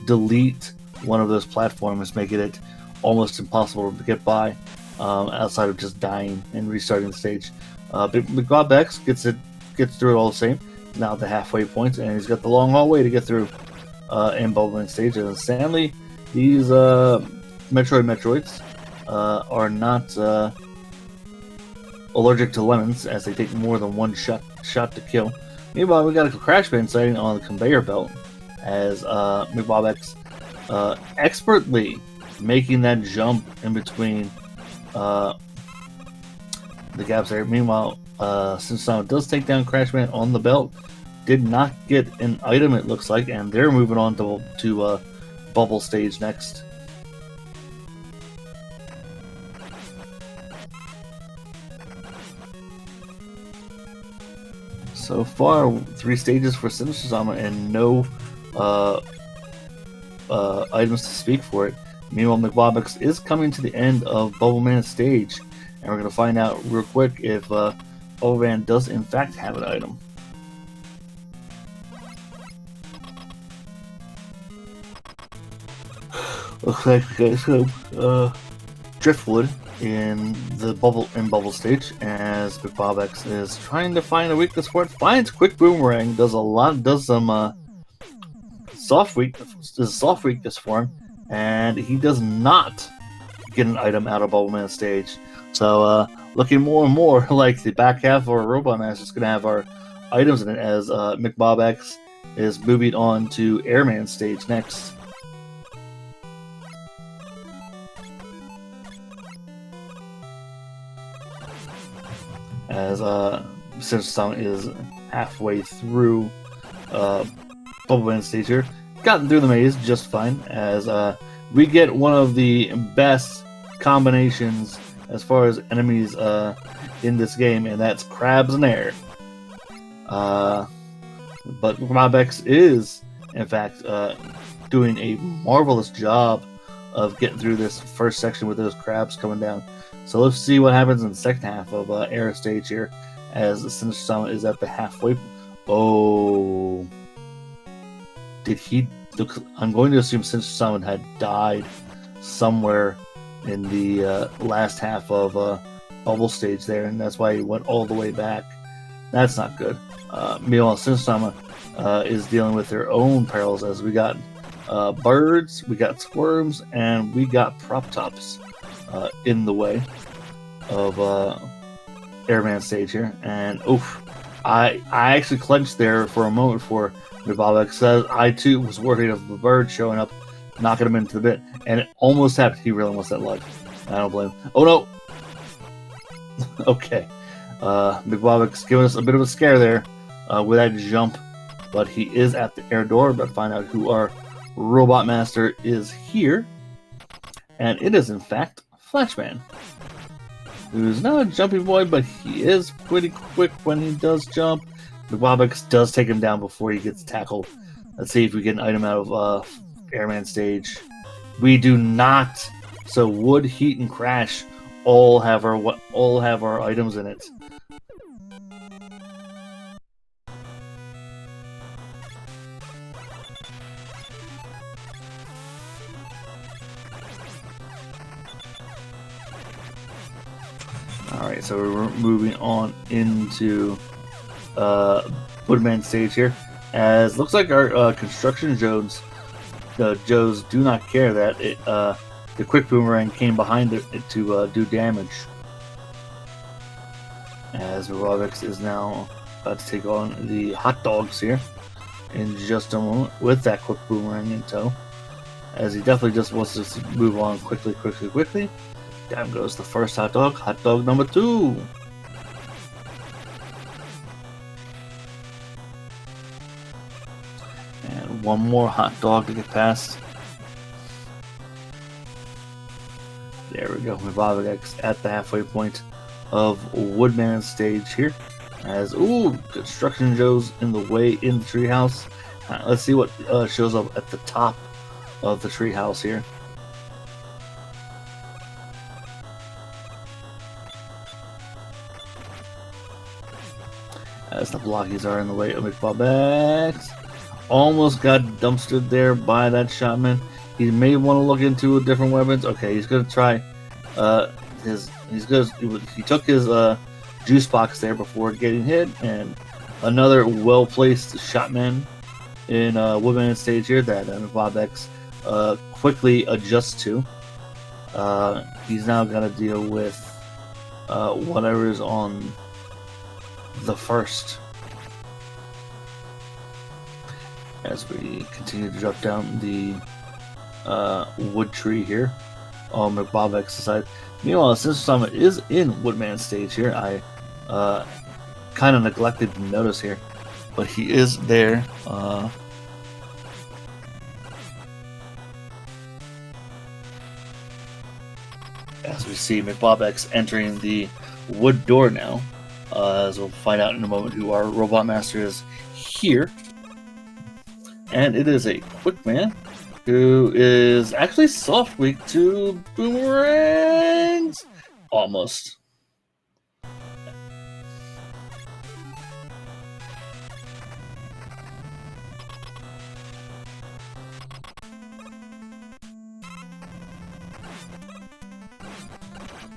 delete one of those platforms, making it almost impossible to get by outside of just dying and restarting the stage. But McBobX gets through it all the same. Now at the halfway point, and he's got the long hallway to get through in Bubbleman stage. And sadly, these Metroids are not allergic to lemons, as they take more than one shot to kill. Meanwhile, we got a crash band sighting on the conveyor belt, as McBobX expertly making that jump in between the gaps there. Meanwhile, Sinister.sama does take down Crash Band on the belt, did not get an item, it looks like, and they're moving on to Bubble Stage next. So far, 3 stages for Sinister.sama and no items to speak for it. Meanwhile, McBobX is coming to the end of Bubble Man's stage, and we're going to find out real quick if Bubble Man does in fact have an item. Looks like we got some driftwood in the bubble stage, as McBobX is trying to find a weakness for it. Finds Quick Boomerang, does some soft weakness for him, and he does not get an item out of Bubble Man's stage. So looking more and more like the back half of our Robot Master is going to have our items in it, as McBobX is moving on to Airman's stage next. As Sinister.sama is halfway through Bubble Man's stage here. Gotten through the maze just fine, as we get one of the best combinations as far as enemies in this game, and that's crabs and air. But McBobX is, in fact, doing a marvelous job of getting through this first section with those crabs coming down. So let's see what happens in the second half of Air stage here, as Sinister.sama is at the halfway. Oh, did he? I'm going to assume Sinister.sama had died somewhere in the last half of Bubble stage there, and that's why he went all the way back. That's not good. Meanwhile, Sinister.sama is dealing with their own perils, as we got birds, we got squirms, and we got prop tops in the way of Airman stage here. And oof, I actually clenched there for a moment for McBobX, says I too was worried of the bird showing up, knocking him into the bit, and it almost happened. He really wants that life. I don't blame him. Oh no! Okay. McBobX giving us a bit of a scare there with that jump, but he is at the air door. But find out who our Robot Master is here, and it is in fact Flashman, who's not a jumpy boy, but he is pretty quick when he does jump. McBobX does take him down before he gets tackled. Let's see if we get an item out of Airman stage. We do not. So wood, heat, and crash all have our items in it. Alright, so we're moving on into Woodman stage here, as looks like our construction Joes do not care that the Quick Boomerang came behind it to do damage. As McBobX is now about to take on the hot dogs here in just a moment with that Quick Boomerang in tow, as he definitely just wants to move on quickly. Down goes the first hot dog number 2. And one more hot dog to get past. There we go, McBobX at the halfway point of Woodman's stage here. As, ooh, Construction Joe's in the way in the treehouse. Let's see what shows up at the top of the treehouse here. As the blockies are in the way of McBobX. Almost got dumpstered there by that shotman. He may want to look into different weapons. Okay, he's gonna try he took his juice box there before getting hit, and another well-placed shotman in Woodman stage here that McBobX quickly adjusts to. He's now gonna deal with whatever is on the first, as we continue to drop down the wood tree here on McBobX's side. Meanwhile, Sinister.sama is in Woodman stage here. I kind of neglected to notice here but he is there. As we see McBobX entering the wood door now, as we'll find out in a moment who our Robot Master is here. And it is a quick man who is actually soft weak to boomerangs. Almost.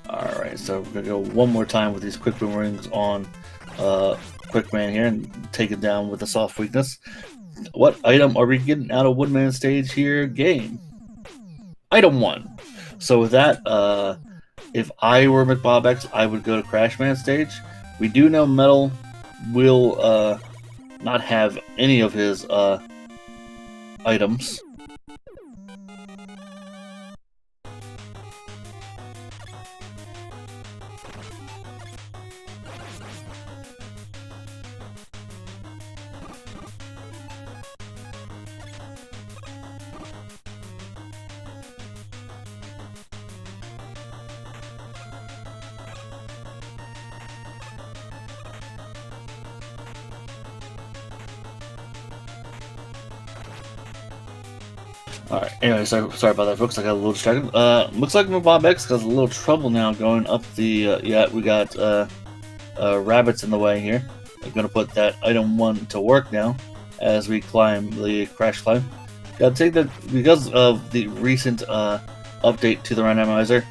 Alright, so we're gonna go one more time with these quick boomerangs on quick man here and take it down with a soft weakness. What item are we getting out of Woodman stage here? Game. Item 1. So with that, if I were McBobX, I would go to Crashman stage. We do know Metal will not have any of his items. Alright, anyway, sorry about that, folks. I got a little distracted. Looks like McBobX has a little trouble now going up the, yeah, we got, rabbits in the way here. I'm gonna put that item 1 to work now as we climb the crash climb. Gotta take that, because of the recent, update to the randomizer,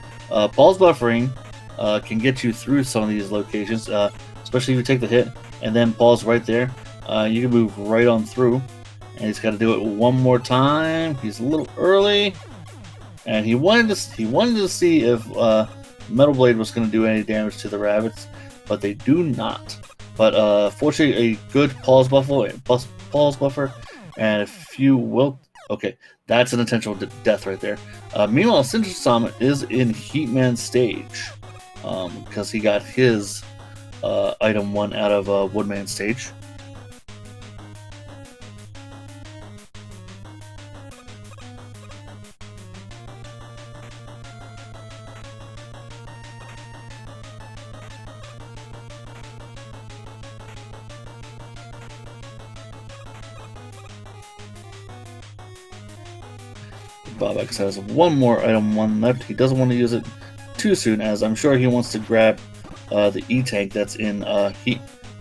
Paul's buffering, can get you through some of these locations, especially if you take the hit, and then Paul's right there. You can move right on through. And he's got to do it one more time. He's a little early, and he wanted to see if Metal Blade was going to do any damage to the rabbits, but they do not. But fortunately, a good pause buffer, and a few will. Okay, that's an intentional death right there. Meanwhile, Sinister.sama is in Heatman stage because he got his item 1 out of Woodman stage. McBobX has one more item 1 left. He doesn't want to use it too soon, as I'm sure he wants to grab the E-Tank that's in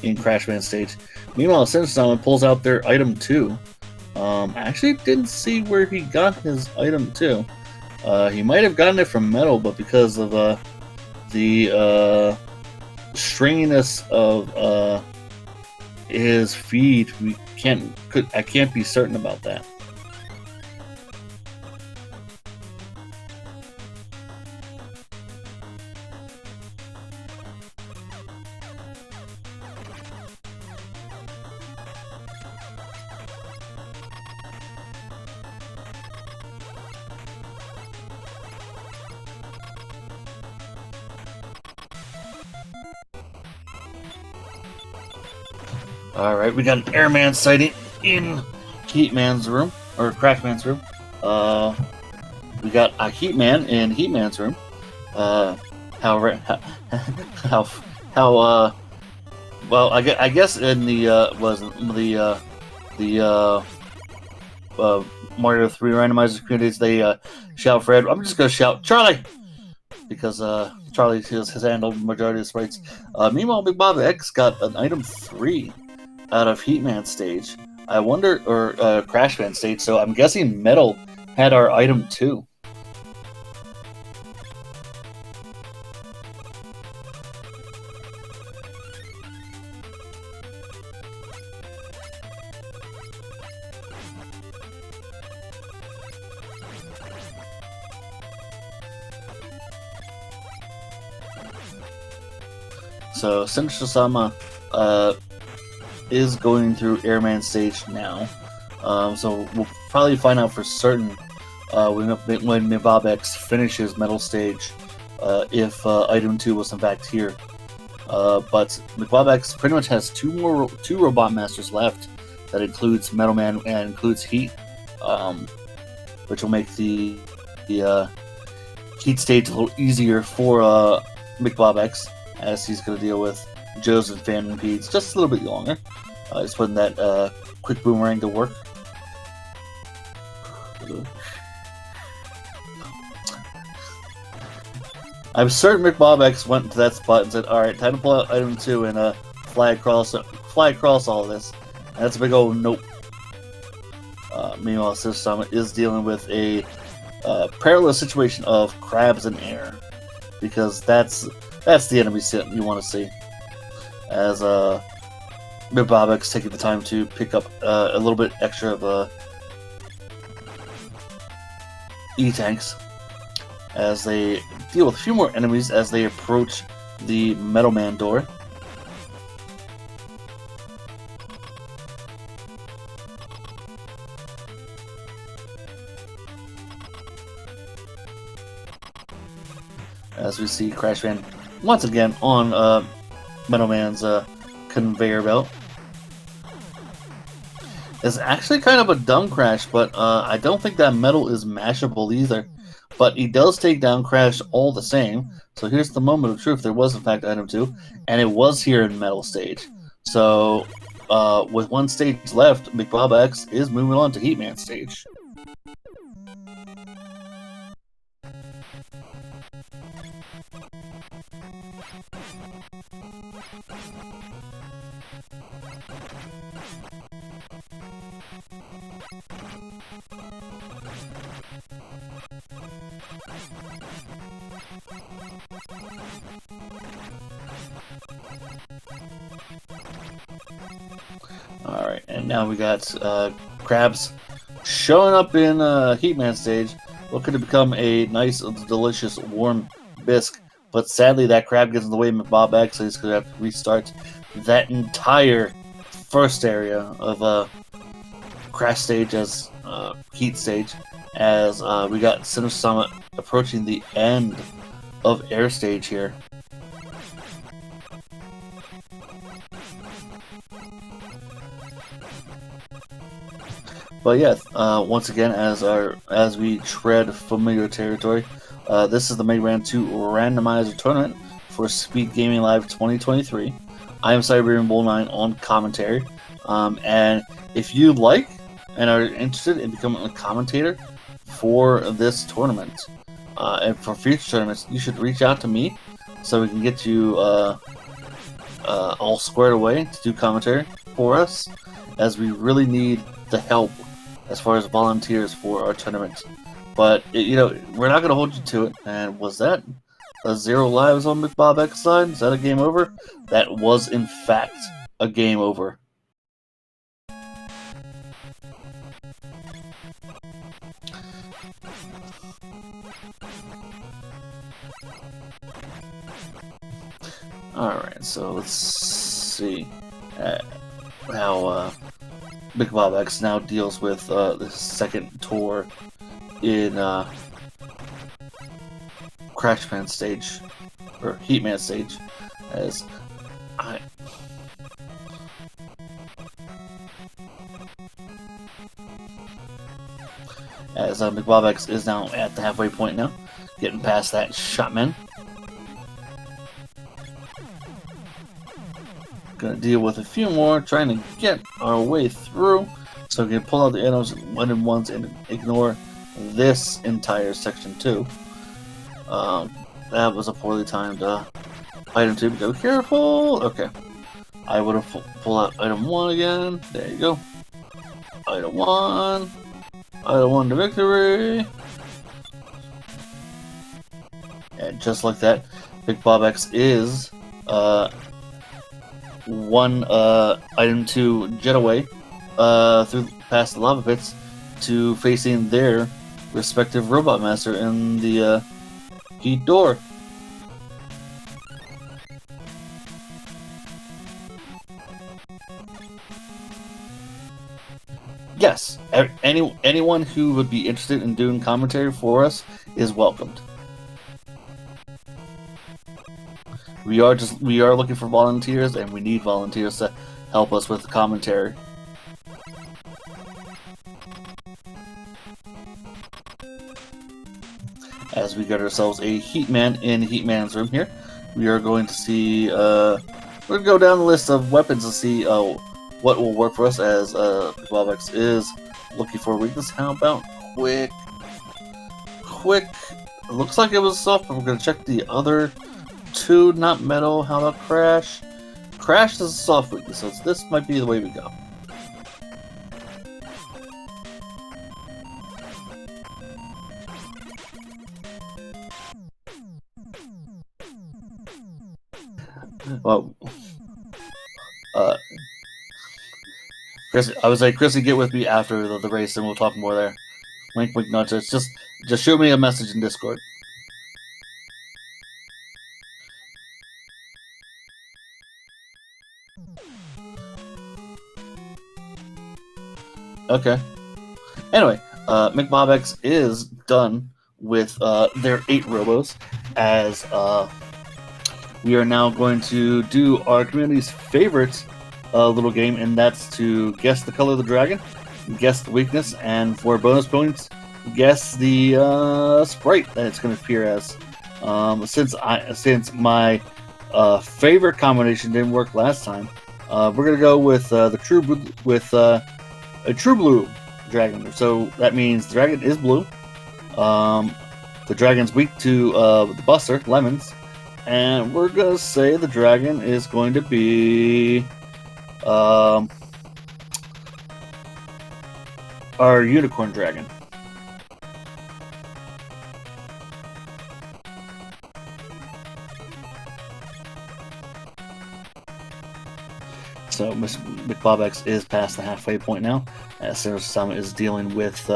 Crashman stage. Meanwhile, Sinister.sama pulls out their item 2. I actually didn't see where he got his item 2. He might have gotten it from Metal, but because of the stringiness of his feed, I can't be certain about that. Alright, we got an airman sighting in Heatman's room, or Crashman's room. We got a Heatman in Heatman's room. Well, I guess in the Mario 3 randomizer communities, they shout for Ed. I'm just gonna shout Charlie because Charlie has handled the majority of the sprites. Meanwhile, McBobX got an item 3 out of Heatman stage. I wonder, or Crashman stage. So I'm guessing Metal had our item 2. So Sinister.sama is going through Airman stage now. So we'll probably find out for certain when McBobX finishes Metal stage if item 2 was in fact here. But McBobX pretty much has two Robot Masters left. That includes Metal Man and includes Heat, which will make the Heat stage a little easier for McBobX, as he's going to deal with Joe's and Phantom Pete's just a little bit longer. Just putting that quick boomerang to work. I'm certain McBobX went to that spot and said, "Alright, time to pull out item 2 and fly across all of this." And that's a big old nope. Meanwhile, Sinister.sama is dealing with a parallel situation of crabs in air, because that's the enemy set you want to see. As McBobX taking the time to pick up a little bit extra of E-tanks, as they deal with a few more enemies as they approach the Metal Man door. As we see Crash Van once again on Metal Man's conveyor belt. It's actually kind of a dumb crash, but I don't think that metal is mashable either. But he does take down Crash all the same. So here's the moment of truth. There was in fact item 2, and it was here in Metal Stage. So with one stage left, McBobX is moving on to Heatman Stage. Alright, and now we got crabs showing up in Heatman Stage, looking to become a nice, delicious, warm bisque. But sadly, that crab gets in the way of McBobX, so he's going to have to restart that entire first area of Crash Stage as Heat Stage, as we got Sinister.sama approaching the end of Air Stage here. But yeah, once again, as we tread familiar territory, this is the Mega Man 2 Randomizer Tournament for Speedgaming Live 2023. I am Siberian Bull 9 on commentary, and if you like and are interested in becoming a commentator for this tournament and for future tournaments, you should reach out to me so we can get you all squared away to do commentary for us, as we really need the help as far as volunteers for our tournament. But you know, we're not going to hold you to it. And was that a 0 lives on McBobX's side? Is that a game over? That was in fact a game over. Alright, so let's see how McBobX now deals with the second tour in Crash Man Stage, or Heatman Stage, as McBobX is now at the halfway point now, getting past that Shotman. Gonna deal with a few more, trying to get our way through, so we can pull out the items one and ones and ignore this entire section 2. That was a poorly timed item 2. Be careful. Okay, I would have pulled out item 1 again. There you go. Item 1. Item 1 to victory. And just like that, McBobX is one item 2 jet away through past the lava pits to facing their respective Robot Master in the Heat door. Yes, anyone who would be interested in doing commentary for us is welcomed. we are looking for volunteers, and we need volunteers to help us with the commentary. As we get ourselves a Heatman in Heatman's room here, we are going to see, we're going to go down the list of weapons and see what will work for us, as McBobX is looking for a weakness. How about quick? It looks like it was soft, but we're going to check the other two, not metal. How about crash? Crash is a soft weakness, so this might be the way we go. Well, Chris, I would say, Chrissy, get with me after the race, and we'll talk more there. Wink, wink, nudge. It's just shoot me a message in Discord. Okay. Anyway, McBobX is done with their 8 robos, as we are now going to do our community's favorite little game, and that's to guess the color of the dragon, guess the weakness, and for bonus points, guess the sprite that it's going to appear as. Since my favorite combination didn't work last time, we're going to go with a true blue dragon. So that means the dragon is blue. The dragon's weak to the buster, lemons. And we're going to say the dragon is going to be our unicorn dragon. So McBobX is past the halfway point now, as Sinister.sama is dealing with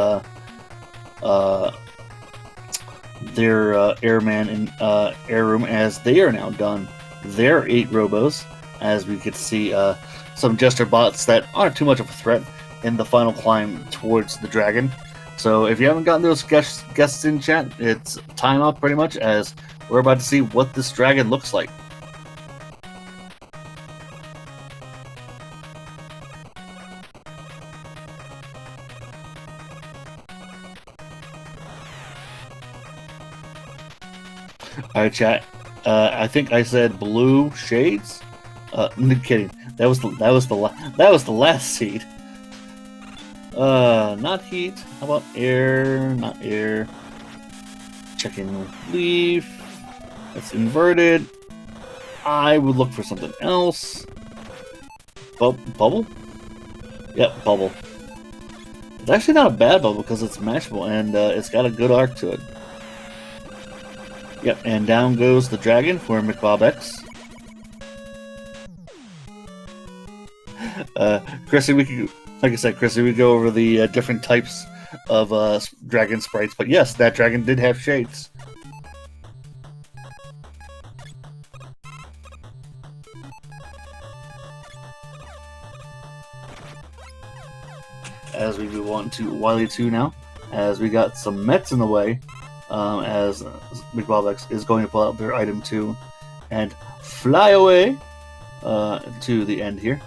their airman in air room, as they are now done their 8 robos, as we could see some jester bots that aren't too much of a threat in the final climb towards the dragon. So if you haven't gotten those guests in chat, it's time up pretty much, as we're about to see what this dragon looks like. Alright, chat. I think I said blue shades. No kidding. That was the last seed. Not heat. How about air? Not air. Checking leaf. That's inverted. I would look for something else. Bubble? Yep, bubble. It's actually not a bad bubble because it's mashable, and it's got a good arc to it. Yep, and down goes the dragon for McBobX. Chrissy, like I said, Chrissy, we go over the different types of dragon sprites, but yes, that dragon did have shades. As we move on to Wily 2 now, as we got some Mets in the way, as McBobX is going to pull out their item 2 and fly away to the end here.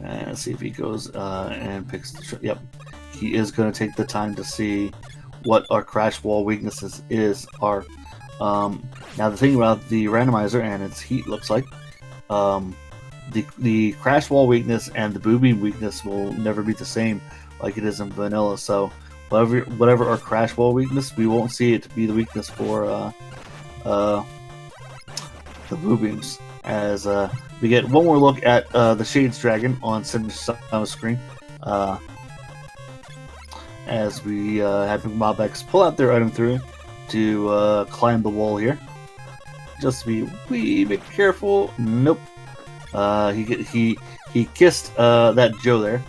And let's see if he goes and picks the... Yep, he is going to take the time to see what our crash wall weaknesses are. Now the thing about the randomizer and its heat looks like the crash wall weakness and the boo beam weakness will never be the same like it is in vanilla. So whatever our crash wall weakness, we won't see it to be the weakness for the boo beams. As we get one more look at the Shades Dragon on Sinister.sama screen, as we have McBobX pull out their item 3 to climb the wall here. Just be a wee bit careful. Nope. He kissed that Joe there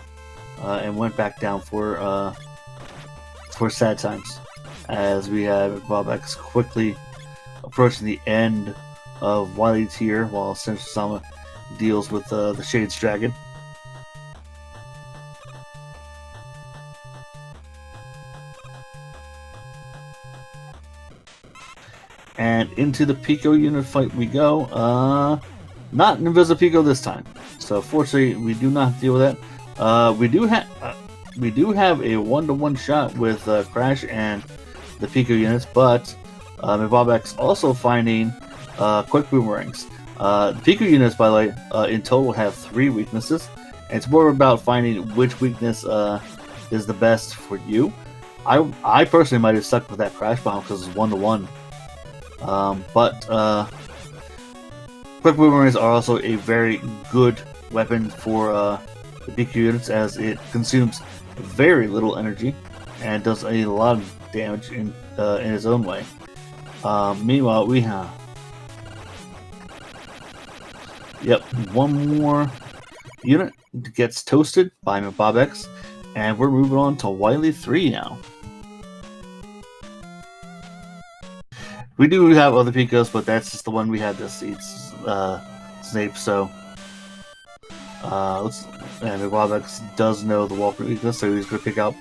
and went back down for sad times. As we have McBobX quickly approaching the end of Wily tier, while Sinister.sama deals with the Shades Dragon. And into the Pico unit fight we go. Not Invisipico this time. So fortunately, we do not deal with that. We do have a 1-to-1 shot with Crash and the Pico units, but McBobX also finding quick boomerangs. The Pico units, by the way, in total have 3 weaknesses, and it's more about finding which weakness is the best for you. I personally might have stuck with that Crash Bomb because it's 1-to-1. But quick boomerangs are also a very good weapon for the Pico units, as it consumes very little energy and does a lot of damage in its own way. Meanwhile, we have one more unit gets toasted by McBobX, and we're moving on to Wily 3 now. We do have other Picos, but that's just the one we had this Snape, so and McBobX does know the wall weakness, so he's going to pick out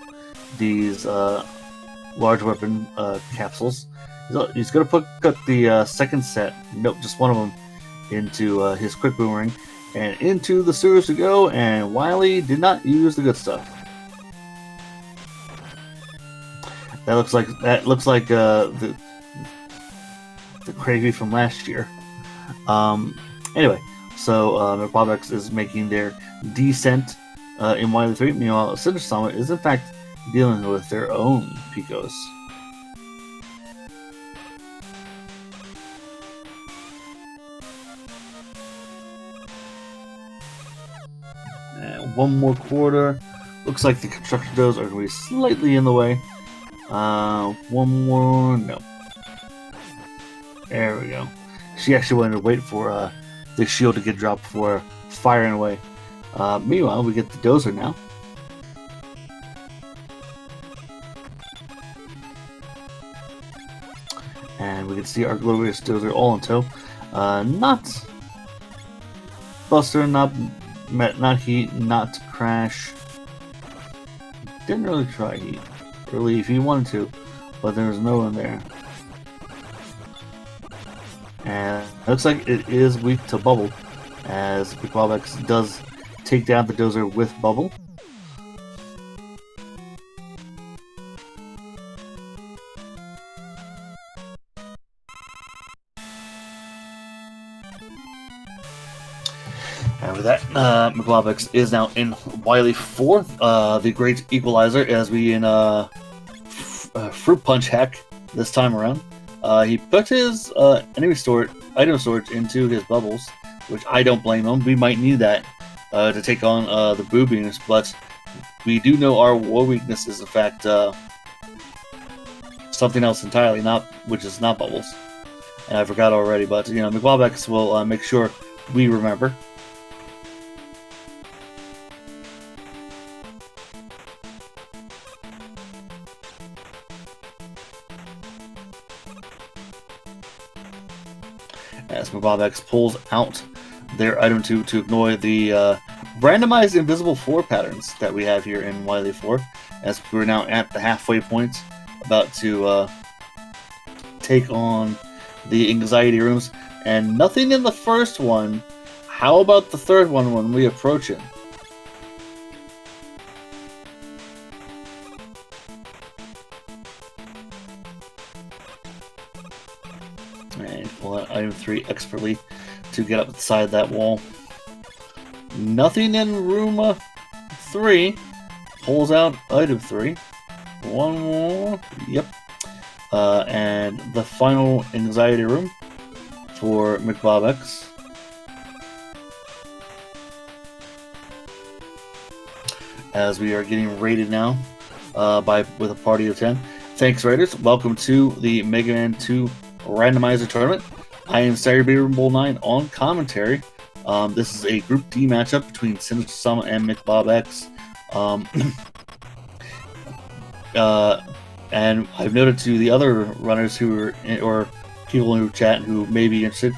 these large weapon capsules. He's going to put the second set, nope, just one of them, into his quick boomerang, and into the sewers to go, and Wily did not use the good stuff. That looks like the Cravey from last year. Anyway, so McBobX is making their descent in Wily 3. Meanwhile, Sinister.sama is in fact dealing with their own Picos. And one more quarter. Looks like the construction doors are going to be slightly in the way. One more, no. There we go. She actually wanted to wait for the shield to get dropped before firing away. Meanwhile, we get the dozer now. And we can see our glorious dozer all in tow. Not Buster, not Heat, not Crash. Didn't really try Heat. Really, if he wanted to, but there was no one there. And it looks like it is weak to Bubble, as McBobX does take down the dozer with Bubble. And with that, McBobX is now in Wily 4, the Great Equalizer, as we in Fruit Punch hack this time around. He put his item storage into his bubbles, which I don't blame him. We might need that to take on the boobies, but we do know our war weakness is in fact something else entirely, which is not bubbles. And I forgot already, but McBobX will make sure we remember. As McBobX pulls out their item to ignore the randomized invisible floor patterns that we have here in Wily 4, as we're now at the halfway point, about to take on the anxiety rooms, and nothing in the first one. How about the third one when we approach it? And pull out item 3 expertly to get up inside that wall. Nothing in room 3. Pulls out item 3. One more. Yep. And the final anxiety room for McBobX. As we are getting raided now with a party of 10. Thanks, Raiders. Welcome to the Mega Man 2 Randomizer Tournament. I am Bull9 on commentary. This is a Group D matchup between Sinister.sama and McBobX. And I've noted to the other runners or people who chat who may be interested,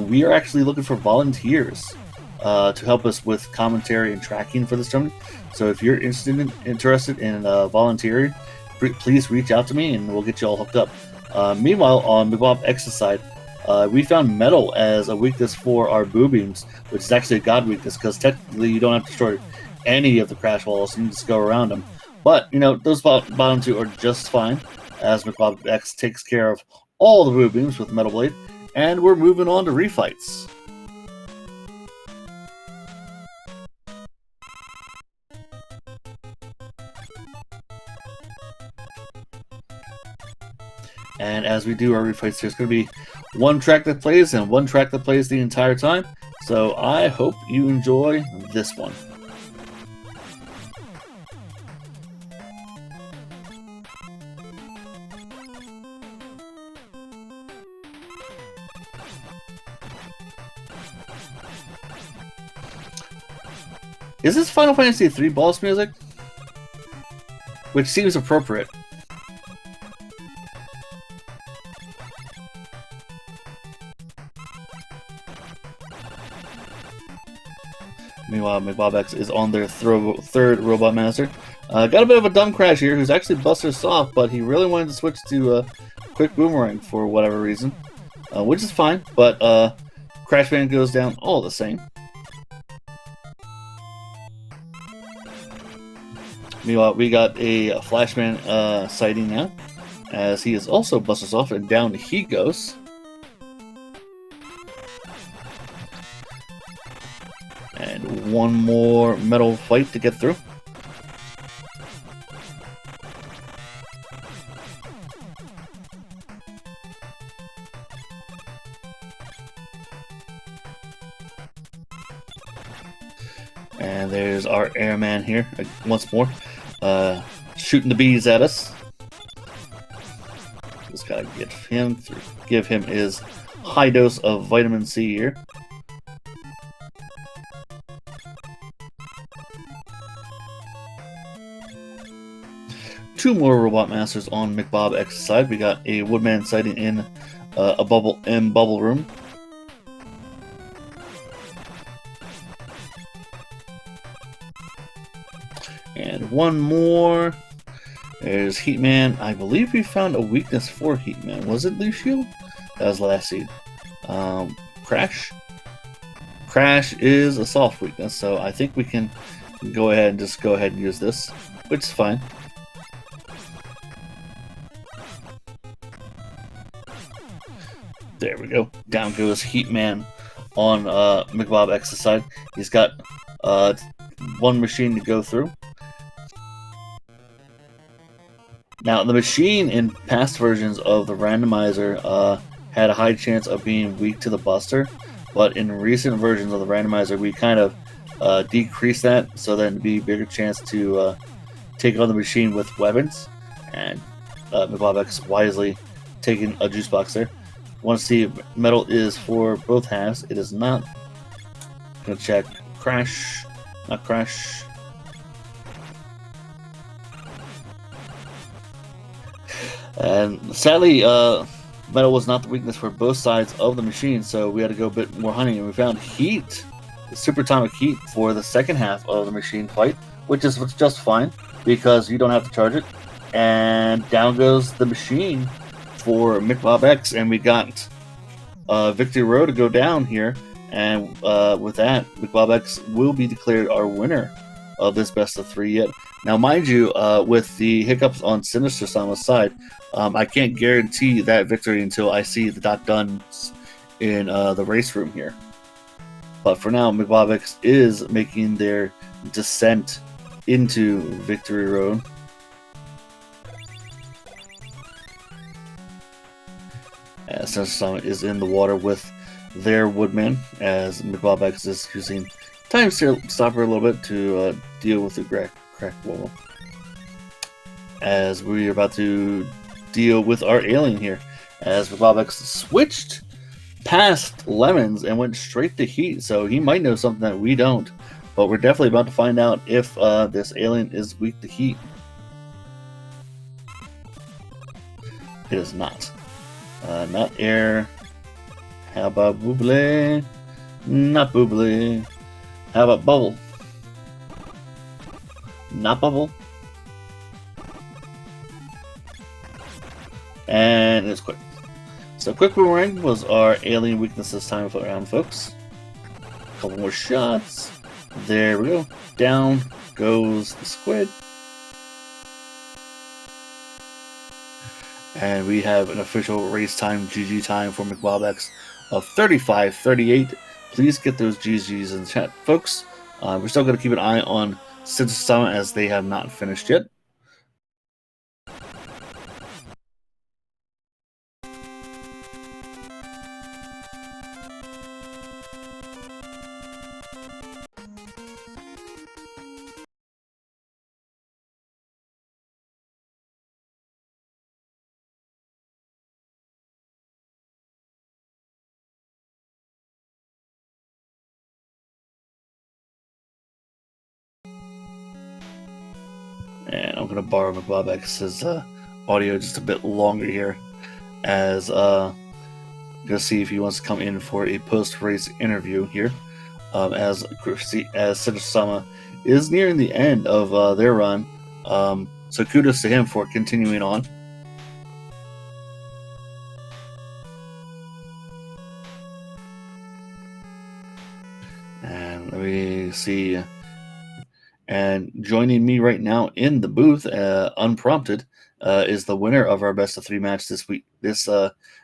we are actually looking for volunteers to help us with commentary and tracking for this tournament. So if you're interested in volunteering, please reach out to me and we'll get you all hooked up. Meanwhile, on McBobX's side, we found metal as a weakness for our boo beams, which is actually a god weakness because technically you don't have to destroy any of the crash walls, you can just go around them. But, you know, those bottom two are just fine, as McBobX takes care of all the boo beams with Metal Blade, and we're moving on to refights. And as we do our refights, there's going to be one track that plays and one track that plays the entire time. So I hope you enjoy this one. Is this Final Fantasy III boss music? Which seems appropriate. Meanwhile, McBobX is on their third Robot Master. Got a bit of a dumb crash here, who's actually Buster Soft, but he really wanted to switch to Quick Boomerang for whatever reason. Which is fine, but Crash Band goes down all the same. Meanwhile, we got a Flashman sighting now, as he is also Buster Soft, and down he goes. And one more metal fight to get through. And there's our airman here once more, shooting the bees at us. Just gotta give him his high dose of vitamin C here. Two more Robot Masters on McBobX's side. We got a Woodman sighting in a bubble room. And one more. There's Heatman. I believe we found a weakness for Heatman. Was it Leaf Shield? That was last seed. Crash. Crash is a soft weakness, so I think we can go ahead and use this, which is fine. There we go. Down goes Heatman on McBobX's side. He's got one machine to go through. Now, the machine in past versions of the Randomizer had a high chance of being weak to the Buster, but in recent versions of the Randomizer, we kind of decreased that so that it'd be a bigger chance to take on the machine with weapons. And McBobX wisely taking a juice box there. Want to see if metal is for both halves. It is not. Gonna check. Crash. Not crash. And sadly, metal was not the weakness for both sides of the machine, so we had to go a bit more hunting, and we found heat, superatomic heat, for the second half of the machine fight, which is just fine because you don't have to charge it. And down goes the machine for McBobX, and we got Victory Road to go down here, and with that, McBobX will be declared our winner of this best of 3 yet. Now, mind you, with the hiccups on Sinister.sama's side, I can't guarantee that victory until I see the .duns in the race room here. But for now, McBobX is making their descent into Victory Road. Sinister.sama is in the water with their Woodman, as McBobX is using Time Stopper a little bit to deal with the crack wall. As we are about to deal with our alien here, as McBobX switched past lemons and went straight to heat, so he might know something that we don't. But we're definitely about to find out if this alien is weak to heat. It is not. Not air. How about Buble? Not Buble. How about bubble? Not bubble. And it's quick. So quick boomerang was our alien weakness this time around, folks. A couple more shots. There we go. Down goes the squid. And we have an official race time, GG time for McBobX of 35:38. Please get those GGs in the chat, folks. We're still going to keep an eye on Sinister.sama as they have not finished yet. And I'm going to borrow McBobX's audio just a bit longer here, as going to see if he wants to come in for a post-race interview here, as Sinister.sama is nearing the end of their run. So kudos to him for continuing on. And let me see. And joining me right now in the booth, unprompted, is the winner of our best of 3 match this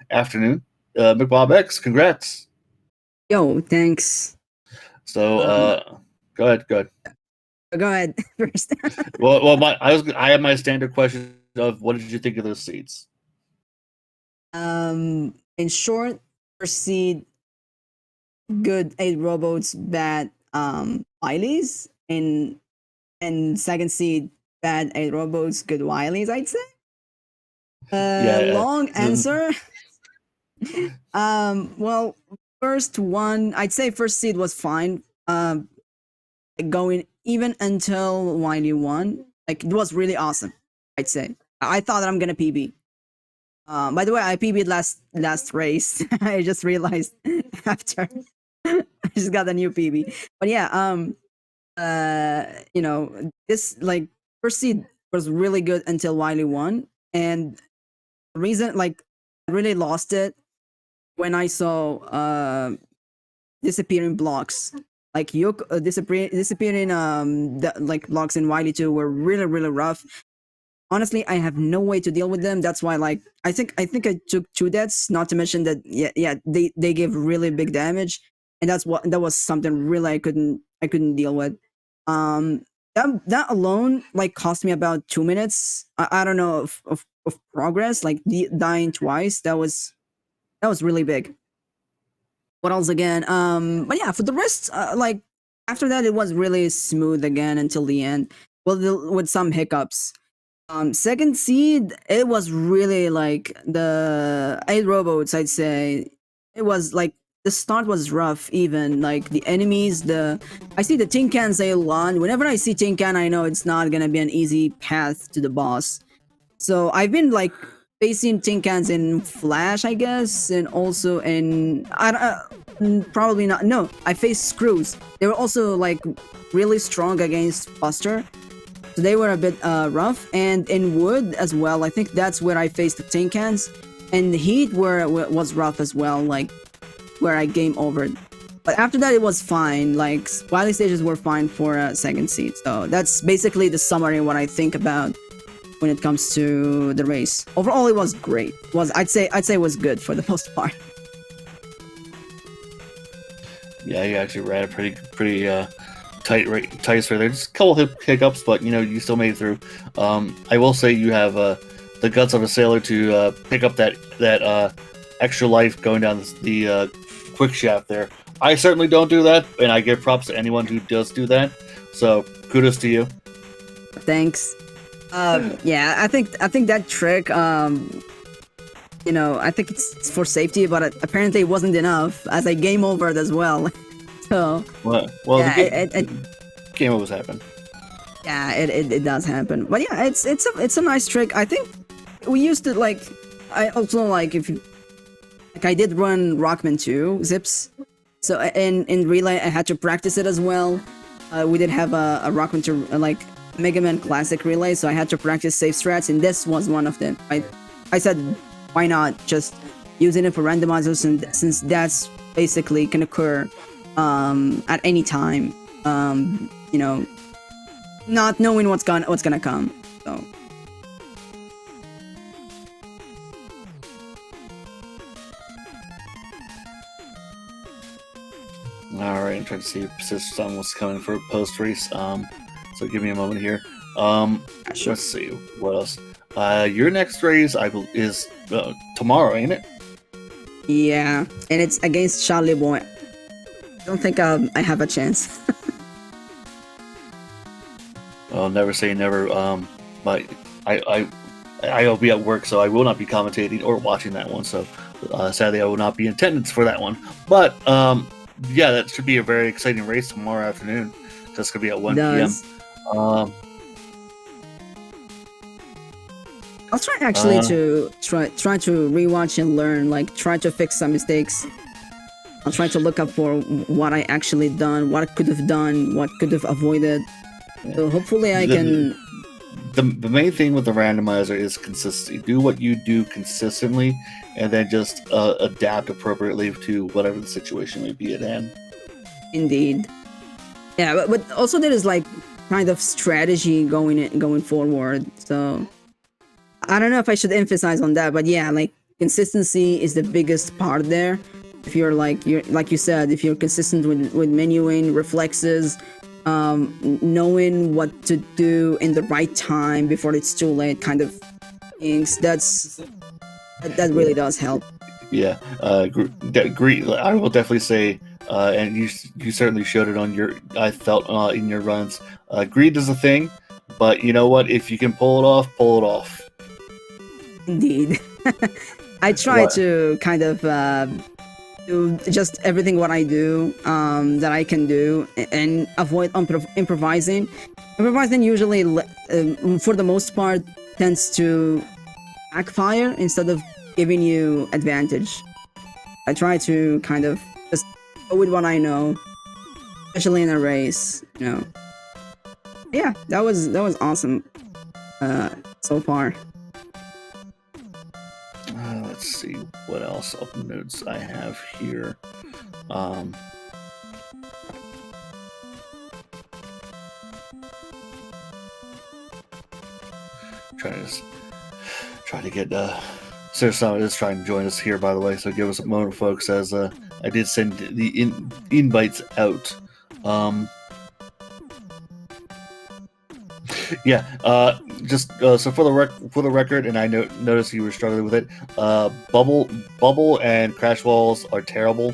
afternoon, McBobX. Congrats! Yo, thanks. So, go ahead. Go ahead first. well, I have my standard question of what did you think of those seeds? In short, first seed, good 8 robots, bad Wileys, and second seed, bad 8 robots, good Wileys, I'd say. Long answer. Well, first one, I'd say first seed was fine. Going even until Wiley won, like it was really awesome. I'd say I thought that I'm gonna PB. By the way, I PB'd last race. I just realized after. I just got a new PB. But yeah, you know, this like first seed was really good until Wiley won, and the reason like I really lost it when I saw disappearing blocks. Like disappearing like blocks in Wiley 2 were really rough. Honestly, I have no way to deal with them. That's why, like, I think I took 2 deaths. Not to mention that, they gave really big damage, and that was something really I couldn't deal with. That alone like cost me about 2 minutes. I don't know of progress. Like dying twice. That was really big. What else again? But yeah, for the rest, like after that, it was really smooth again until the end. Well, with some hiccups. Second seed, it was really like the 8 robots, I'd say. It was like the start was rough, even like the enemies, I see the tin cans a lot. Whenever I see tin can, I know it's not gonna be an easy path to the boss. So I've been like facing tin cans in Flash, I guess, and also in probably not. No, I faced screws. They were also like really strong against Buster. So they were a bit rough, and in wood as well. I think that's where I faced the tin cans, and the heat was rough as well, like where I game over. But after that, it was fine. Like Wily stages were fine for a second seed. So that's basically the summary of what I think about when it comes to the race. Overall, it was great. I'd say it was good for the most part. Yeah, you actually ran a pretty tight race there. Just a couple hiccups, but you still made it through. I will say you have the guts of a sailor to pick up that extra life going down the quick shaft there. I certainly don't do that, and I give props to anyone who does do that. So kudos to you. Thanks. Yeah, I think that trick. I think it's for safety, but apparently it wasn't enough as I game overed as well. So well, yeah, game overs happen. Yeah, it does happen. But yeah, it's a nice trick. I think we used to like. I also like if you like. I did run Rockman 2 zips, So in relay, I had to practice it as well. We did have a Rock Winter like Mega Man Classic relay, so I had to practice safe strats, and this was one of them. I said, why not just using it for randomizers, since that's basically can occur at any time. You know, not knowing what's gonna come. So. All right, I'm trying to see if Sinister.sama was coming for a post race. So give me a moment here. Sure. Let's see what else. Your next race is tomorrow, ain't it? Yeah, and it's against Charlie Boy. I don't think I have a chance. I'll never say never. But I'll be at work, so I will not be commentating or watching that one. So sadly, I will not be in attendance for that one. But yeah, that should be a very exciting race tomorrow afternoon. That's gonna be at 1 p.m. I'll try actually to try to rewatch and learn, like try to fix some mistakes. I'll try to look up for what I actually done, what I could have done, what could have avoided. So hopefully I can. The main thing with the randomizer is consistency. Do what you do consistently, and then just adapt appropriately to whatever the situation may be at hand. Indeed. Yeah, but also there is like kind of strategy going forward. So I don't know if I should emphasize on that, but yeah, like consistency is the biggest part there. If you're like you said, if you're consistent with menuing, reflexes, knowing what to do in the right time before it's too late, kind of things. That really does help. Yeah, greed. I will definitely say, and you certainly showed it on your. I felt in your runs. Greed is a thing, but you know what? If you can pull it off, pull it off. Indeed, I try to kind of do just everything what I do that I can do and avoid improvising. Improvising usually, for the most part, tends to backfire instead of giving you advantage. I try to kind of just go with what I know, especially in a race. You know. Yeah, that was awesome so far. Let's see what else of notes I have here. Try to get Sinister.sama is trying to join us here, by the way. So give us a moment, folks, as I did send the invites out. Yeah, just so for the record, and I noticed you were struggling with it. Bubble and crash walls are terrible.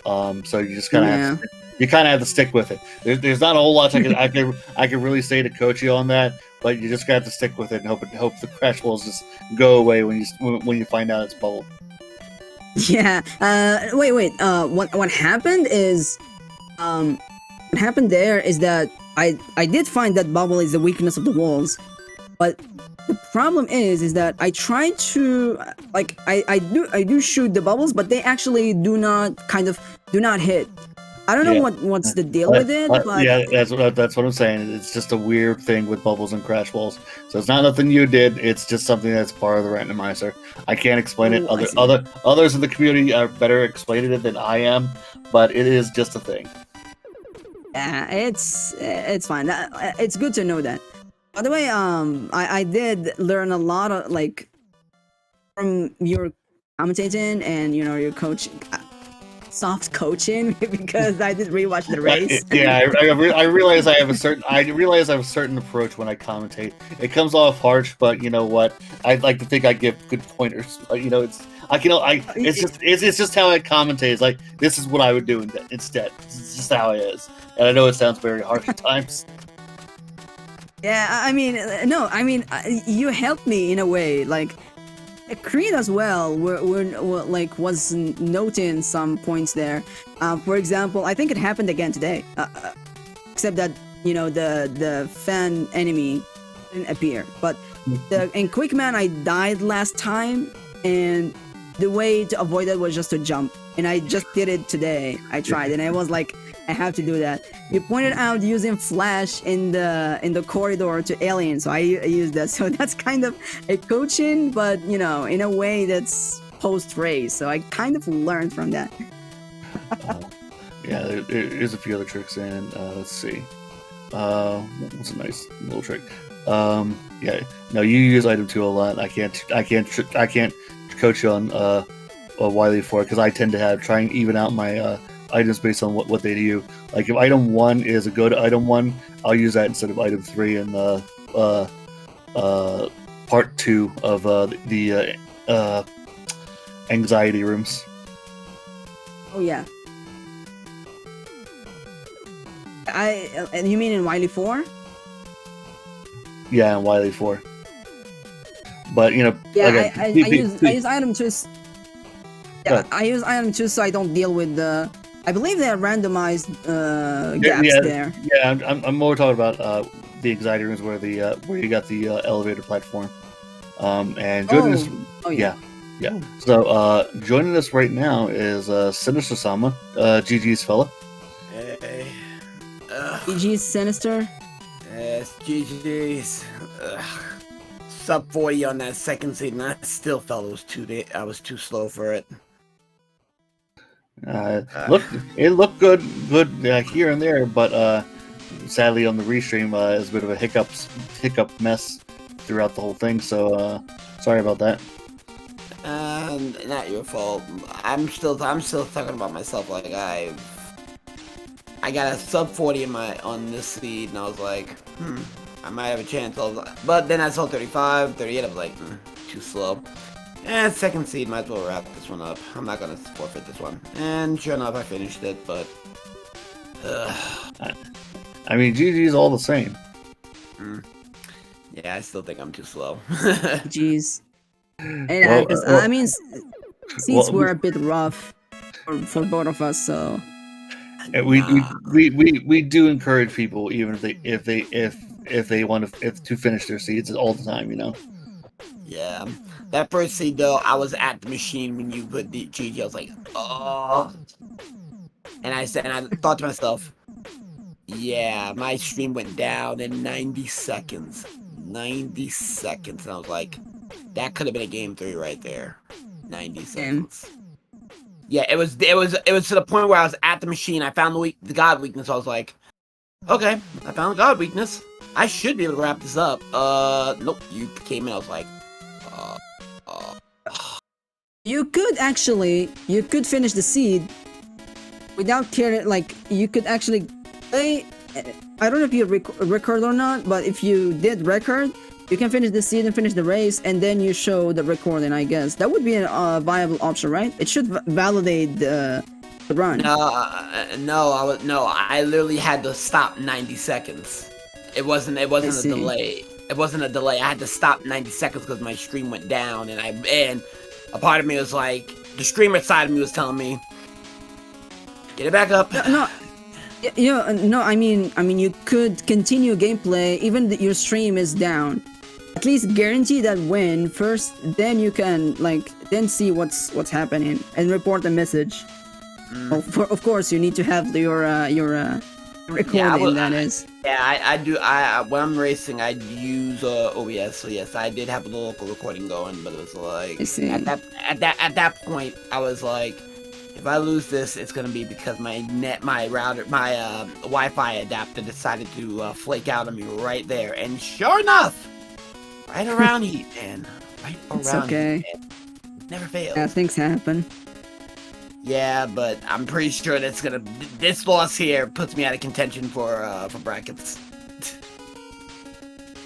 So you just kind of have to stick with it. There's not a whole lot I can really say to coach you on that, but you just have to stick with it and hope the crash walls just go away when you find out it's bubble. Yeah. Wait. What happened is, what happened there is that I did find that bubble is the weakness of the walls, but the problem is that I try to like I do shoot the bubbles, but they actually do not hit. I don't know what's the deal with it, but yeah, that's what I'm saying. It's just a weird thing with bubbles and crash walls. So it's not nothing you did. It's just something that's part of the randomizer. I can't explain it. Others in the community are better explaining it than I am, but it is just a thing. Yeah, it's fine. It's good to know that. By the way, I did learn a lot of like from your commentating and your coaching, soft coaching, because I did rewatch the race. Yeah, I realize I have a certain approach when I commentate. It comes off harsh, but you know what? I'd like to think I give good pointers. It's just how I commentate. It's like this is what I would do instead. It's just how it is. And I know it sounds very harsh at times. Yeah, I mean, you helped me in a way. Like, Creed as well, was noting some points there. For example, I think it happened again today. Except that, the fan enemy didn't appear. But in Quickman, I died last time, and the way to avoid it was just to jump. and I just did it today. I tried, and I was like, I have to do that. You pointed out using flash in the corridor to alien, so I used that. So that's kind of a coaching, but you know, in a way that's post race. So I kind of learned from that. Yeah, there's a few other tricks, and let's see. What's a nice little trick? Yeah, no, you use item 2 a lot. I can't coach you on Wily 4 because I tend to have try and even out my items based on what they do. Like if item 1 is a go to item 1, I'll use that instead of item 3 in part 2 of the anxiety rooms. Oh yeah. You mean in Wily 4? Yeah, in Wily 4. But you know, yeah, again, I use item 2. Yeah, I use item 2 so I don't deal with the. I believe they are randomized gaps there. Yeah, I'm more talking about the anxiety rooms where you got the elevator platform. And joining us, yeah. So joining us right now is Sinister.sama, GG's fella. Hey. GG's Sinister. Yes, GG's. Sub 40 on that second seed, and I still felt I was too slow for it. It looked good here and there, but sadly on the restream is a bit of a hiccup mess throughout the whole thing. So sorry about that. Not your fault. I'm still talking about myself. Like I got a sub 40 on this seed, and I was like, I might have a chance. But then I saw 35, 38. I was like, too slow. And second seed, might as well wrap this one up. I'm not gonna forfeit this one. And sure enough, I finished it. But I mean, GG's all the same. Yeah, I still think I'm too slow. Jeez. And because I mean, seeds were a bit rough for both of us, so. And we do encourage people, even if they want to finish their seeds all the time, you know. Yeah, that first seed though, I was at the machine when you put the GG. I was like, oh, and I thought to myself, yeah, my stream went down in 90 seconds. 90 seconds, and I was like, that could have been a game 3 right there. 90 seconds. Yeah, it was to the point where I was at the machine. I found the god weakness. I was like, okay, I found the god weakness. I should be able to wrap this up. Nope, you came in. I was like, You could finish the seed without caring. Like you could actually play. I don't know if you record or not, but if you did record, you can finish the seed and finish the race, and then you show the recording. I guess that would be a viable option, right? It should validate the run. I literally had to stop 90 seconds. It wasn't a delay. It wasn't a delay. I had to stop 90 seconds because my stream went down, and a part of me was like, the streamer side of me was telling me, get it back up. No, I mean, you could continue gameplay even that your stream is down. At least guarantee that win first, then you can then see what's happening and report the message. Well, of course, you need to have your recording. I do. When I'm racing, I use OBS. So yes, I did have a local recording going, but it was like at that point, I was like, if I lose this, it's gonna be because my Wi-Fi adapter decided to flake out on me right there. And sure enough, right around heat, man. Right around. It's okay. Heat, never fails. Yeah, things happen. Yeah, but I'm pretty sure this loss here puts me out of contention for brackets.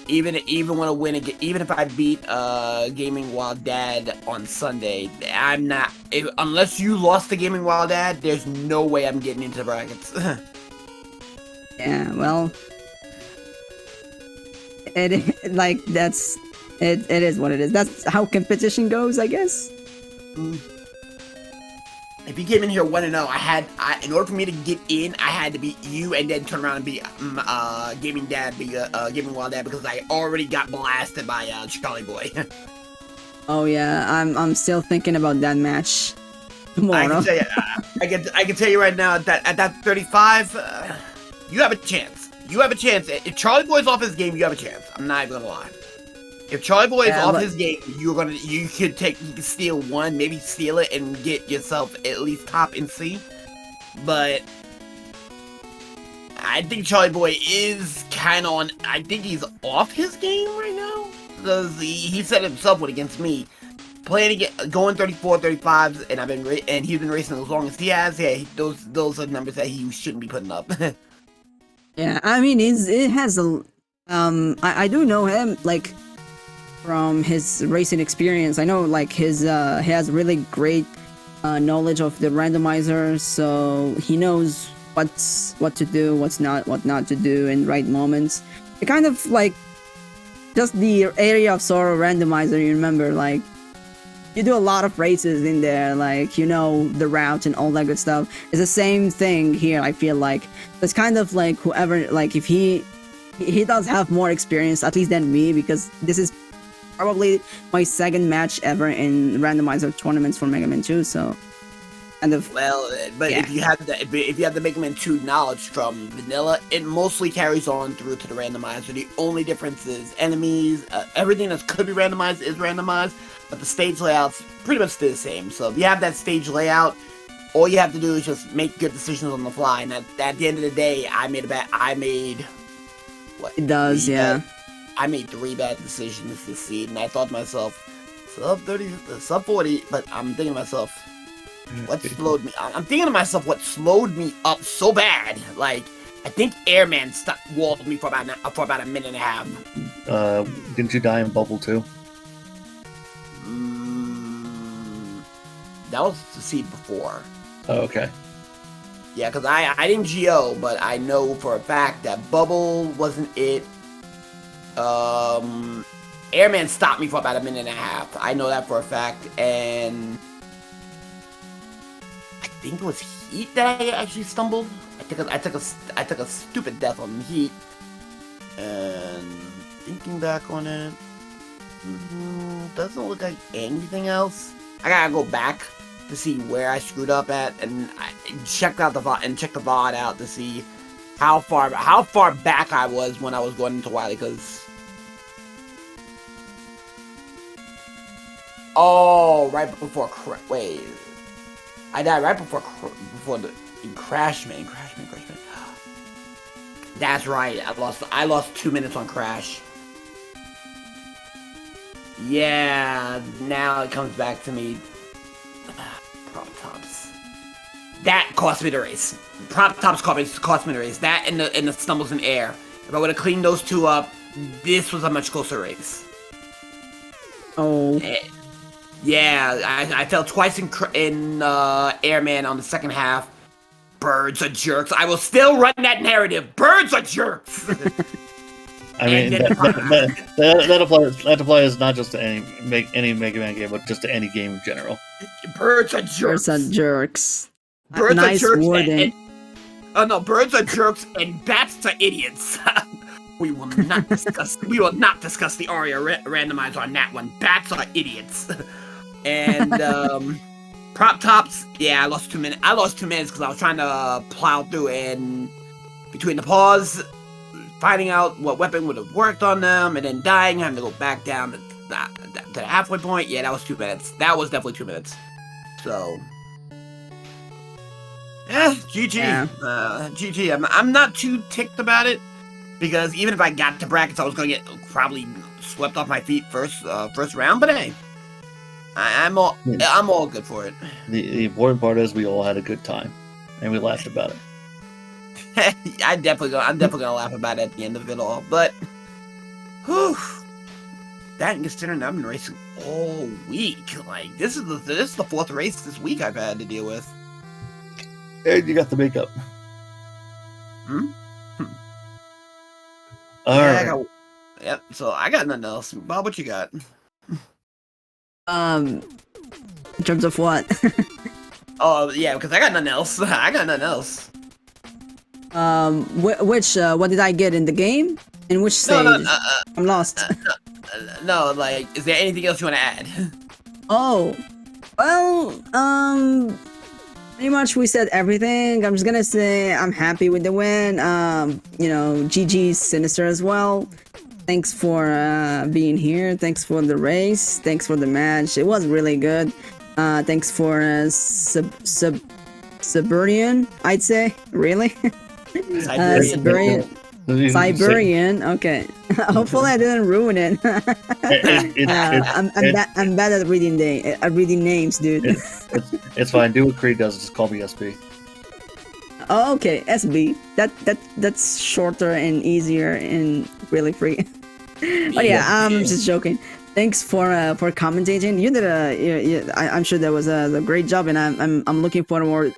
Even when I win again, even if I beat Gaming Wild Dad on Sunday, I'm not. Unless you lost to Gaming Wild Dad, there's no way I'm getting into the brackets. Yeah, well, it is what it is. That's how competition goes, I guess. If you came in here 1-0, in order for me to get in, I had to beat you and then turn around and beat Gaming Wild Dad because I already got blasted by Charlie Boy. Oh yeah, I'm still thinking about that match. tomorrow. can tell you, I can tell you right now at that 35, you have a chance. You have a chance. If Charlie Boy's off his game, you have a chance. I'm not even gonna lie. If Charlie Boy is off his game, you can steal one, maybe steal it and get yourself at least top in C. But I think Charlie Boy is kind of on. I think he's off his game right now because he said himself when against me, playing again, going 34, 35s, and he's been racing as long as he has. Yeah, those are numbers that he shouldn't be putting up. Yeah, I mean, it has a. I do know him like from his racing experience. I know like he has really great knowledge of the randomizer, so he knows what to do, what not to do in right moments. It kind of like just the area of Sorrow randomizer. You remember, like you do a lot of races in there, like you know the route and all that good stuff. It's the same thing here. I feel like it's kind of like whoever, like if he does have more experience at least than me, because this is probably my second match ever in randomizer tournaments for Mega Man 2. So kind of but yeah. if you have the Mega Man 2 knowledge from vanilla, it mostly carries on through to the randomizer. The only difference is enemies, everything that could be randomized is randomized, but the stage layout's pretty much still the same. So if you have that stage layout, all you have to do is just make good decisions on the fly. And at the end of the day, I made what? It does, yeah. I made 3 bad decisions this seed, and I thought to myself, sub 30, sub 40, but I'm thinking to myself, what slowed me? I'm thinking to myself, what slowed me up so bad? Like, I think Airman walled me for about a minute and a half. Didn't you die in Bubble 2? That was the seed before. Oh, okay. Yeah, because I didn't GO, but I know for a fact that Bubble wasn't it. Airman stopped me for about a minute and a half. I know that for a fact, and I think it was Heat that I actually stumbled. I took a stupid death on Heat, and thinking back on it, doesn't look like anything else. I gotta go back to see where I screwed up at, and I checked out the VOD out to see how far back I was when I was going into Wily, because right before wait, I died right before the Crashman. That's right. I lost 2 minutes on Crash. Yeah, now it comes back to me. Prop tops. That cost me the race. Prop tops cost me the race. That and the stumbles in air. If I would have cleaned those 2 up, this was a much closer race. Oh. Yeah, I fell twice in Airman on the second half. Birds are jerks. I will still run that narrative. Birds are jerks. I mean, that applies not just to any Mega Man game, but just to any game in general. Birds are jerks. Birds are jerks. Birds nice are jerks. wording. Oh no, birds are jerks and bats are idiots. We will not discuss the Aria randomizer on that one. Bats are idiots. And prop tops, yeah, I lost 2 minutes. I lost 2 minutes because I was trying to plow through, and between the pause, finding out what weapon would have worked on them, and then dying, having to go back down to the halfway point. Yeah, that was 2 minutes. That was definitely 2 minutes. So, GG. Yeah. GG. I'm not too ticked about it, because even if I got to brackets, I was gonna get probably swept off my feet first round. But hey, I'm all good for it. The important part is we all had a good time, and we laughed about it. I'm definitely gonna laugh about it at the end of it all. But, whew, that and considering I've been racing all week, like this is the 4th race this week I've had to deal with. And you got the makeup. All yeah, right. Yep. So I got nothing else. Bob, what you got? In terms of what? Oh yeah, because I got nothing else. What did I get in the game? In which stage? No, I'm lost. no, like, is there anything else you want to add? Oh, Well, pretty much we said everything. I'm just gonna say I'm happy with the win. You know, GG's Sinister as well. Thanks for being here. Thanks for the race. Thanks for the match. It was really good. Thanks for Siberian, I'd say. Really? Siberian. Siberian. Okay. Hopefully I didn't ruin it. I'm bad at reading names, dude. It's fine. Do what Creed does. Just call me SB. Oh, okay, SB. That's shorter and easier and really free. But yeah, I'm just joking. Thanks for commentating. You did I'm sure that was a great job, and I'm looking forward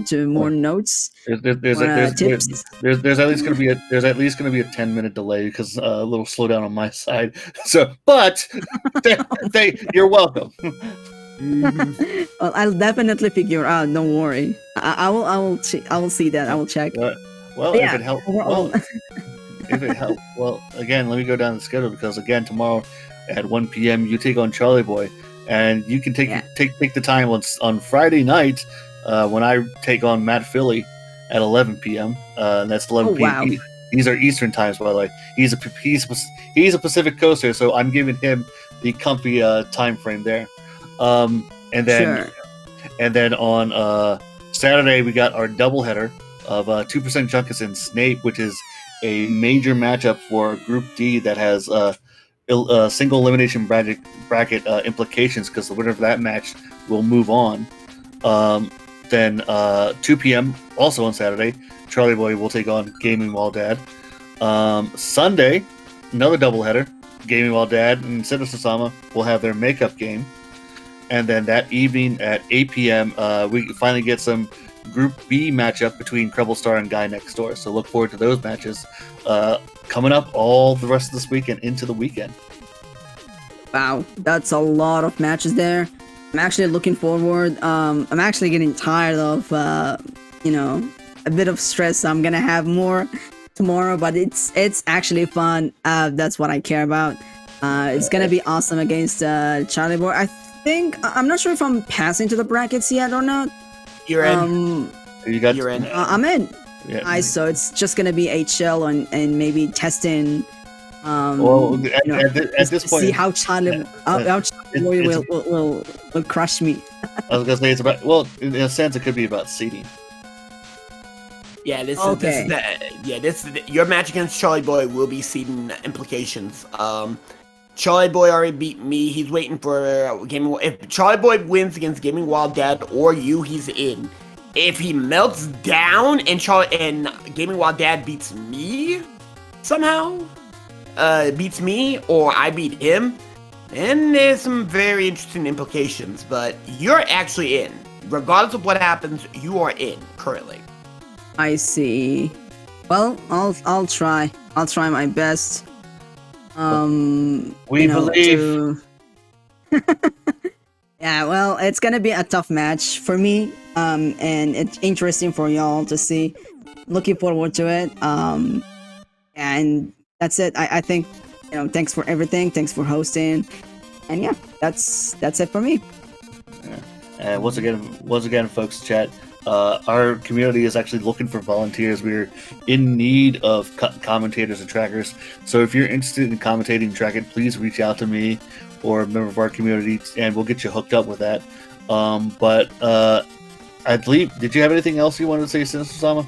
to more notes. There's at least gonna be a 10-minute delay because a little slowdown on my side. So, but you're welcome. Well, I'll definitely figure out. Don't worry. I will see that. I will check. Well, yeah, if it helps. Well, if it helps. Well, again, let me go down the schedule because again tomorrow at 1 p.m. you take on Charlie Boy, and you can take the time on Friday night when I take on Matt Philly at 11 p.m. And that's 11 p.m. Wow. These are Eastern times, by the way. He's a Pacific coaster, so I'm giving him the comfy time frame there. And then on Saturday we got our doubleheader of 2% Junkets and Snape, which is a major matchup for Group D that has single elimination bracket implications because the winner of that match will move on. Then 2 p.m. also on Saturday, Charlie Boy will take on Gaming While Dad. Sunday, another doubleheader. Gaming While Dad and Sinister.sama will have their makeup game. And then that evening at 8 p.m., we finally get some Group B matchup between Krebel Star and Guy Next Door. So look forward to those matches coming up all the rest of this week and into the weekend. Wow, that's a lot of matches there. I'm actually looking forward. I'm actually getting tired of, a bit of stress. I'm gonna have more tomorrow, but it's actually fun. That's what I care about. It's gonna be awesome against Charlie Boy. I'm not sure if I'm passing to the brackets yet or not. You're in. You're in. I'm in. Yeah. So it's just gonna be HL and maybe testing. Well, at this point, see how Charlie Boy will crush me. I was gonna say it's about. Well, in a sense, it could be about seeding. Yeah, your match against Charlie Boy will be seeding implications. Charlie Boy already beat me. He's waiting for Gaming. If Charlie Boy wins against Gaming Wild Dad or you, he's in. If he melts down and Gaming Wild Dad beats me somehow, or I beat him, then there's some very interesting implications. But you're actually in. Regardless of what happens, you are in currently. I see. Well, I'll try. I'll try my best. We believe. Yeah, well, it's gonna be a tough match for me. And it's interesting for y'all to see. Looking forward to it. And that's it. I think, thanks for everything. Thanks for hosting. And yeah, that's it for me. Yeah. And once again, folks, chat. Our community is actually looking for volunteers. We're in need of commentators and trackers. So if you're interested in commentating and tracking, please reach out to me or a member of our community, and we'll get you hooked up with that. But I believe, did you have anything else you wanted to say, Sinister.sama?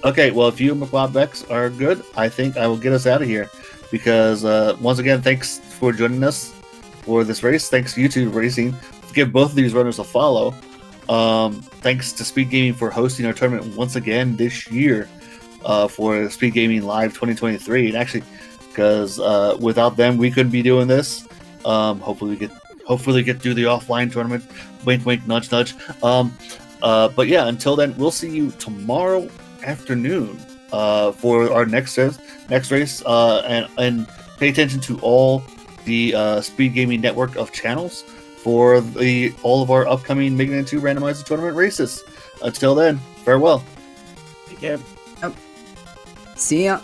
Okay, well, if you and McBobX are good, I think I will get us out of here. Because once again, thanks for joining us for this race. Thanks to YouTube Racing. Give both of these runners a follow. Thanks to Speedgaming for hosting our tournament once again this year for Speedgaming Live 2023. And actually, because without them, we couldn't be doing this. Hopefully, get to do the offline tournament. Wink, wink, nudge, nudge. But yeah, until then, we'll see you tomorrow afternoon for our next race. And pay attention to all the Speedgaming network of channels for all of our upcoming Mega Man 2 Randomizer tournament races. Until then, farewell. Take care. Yep. See ya.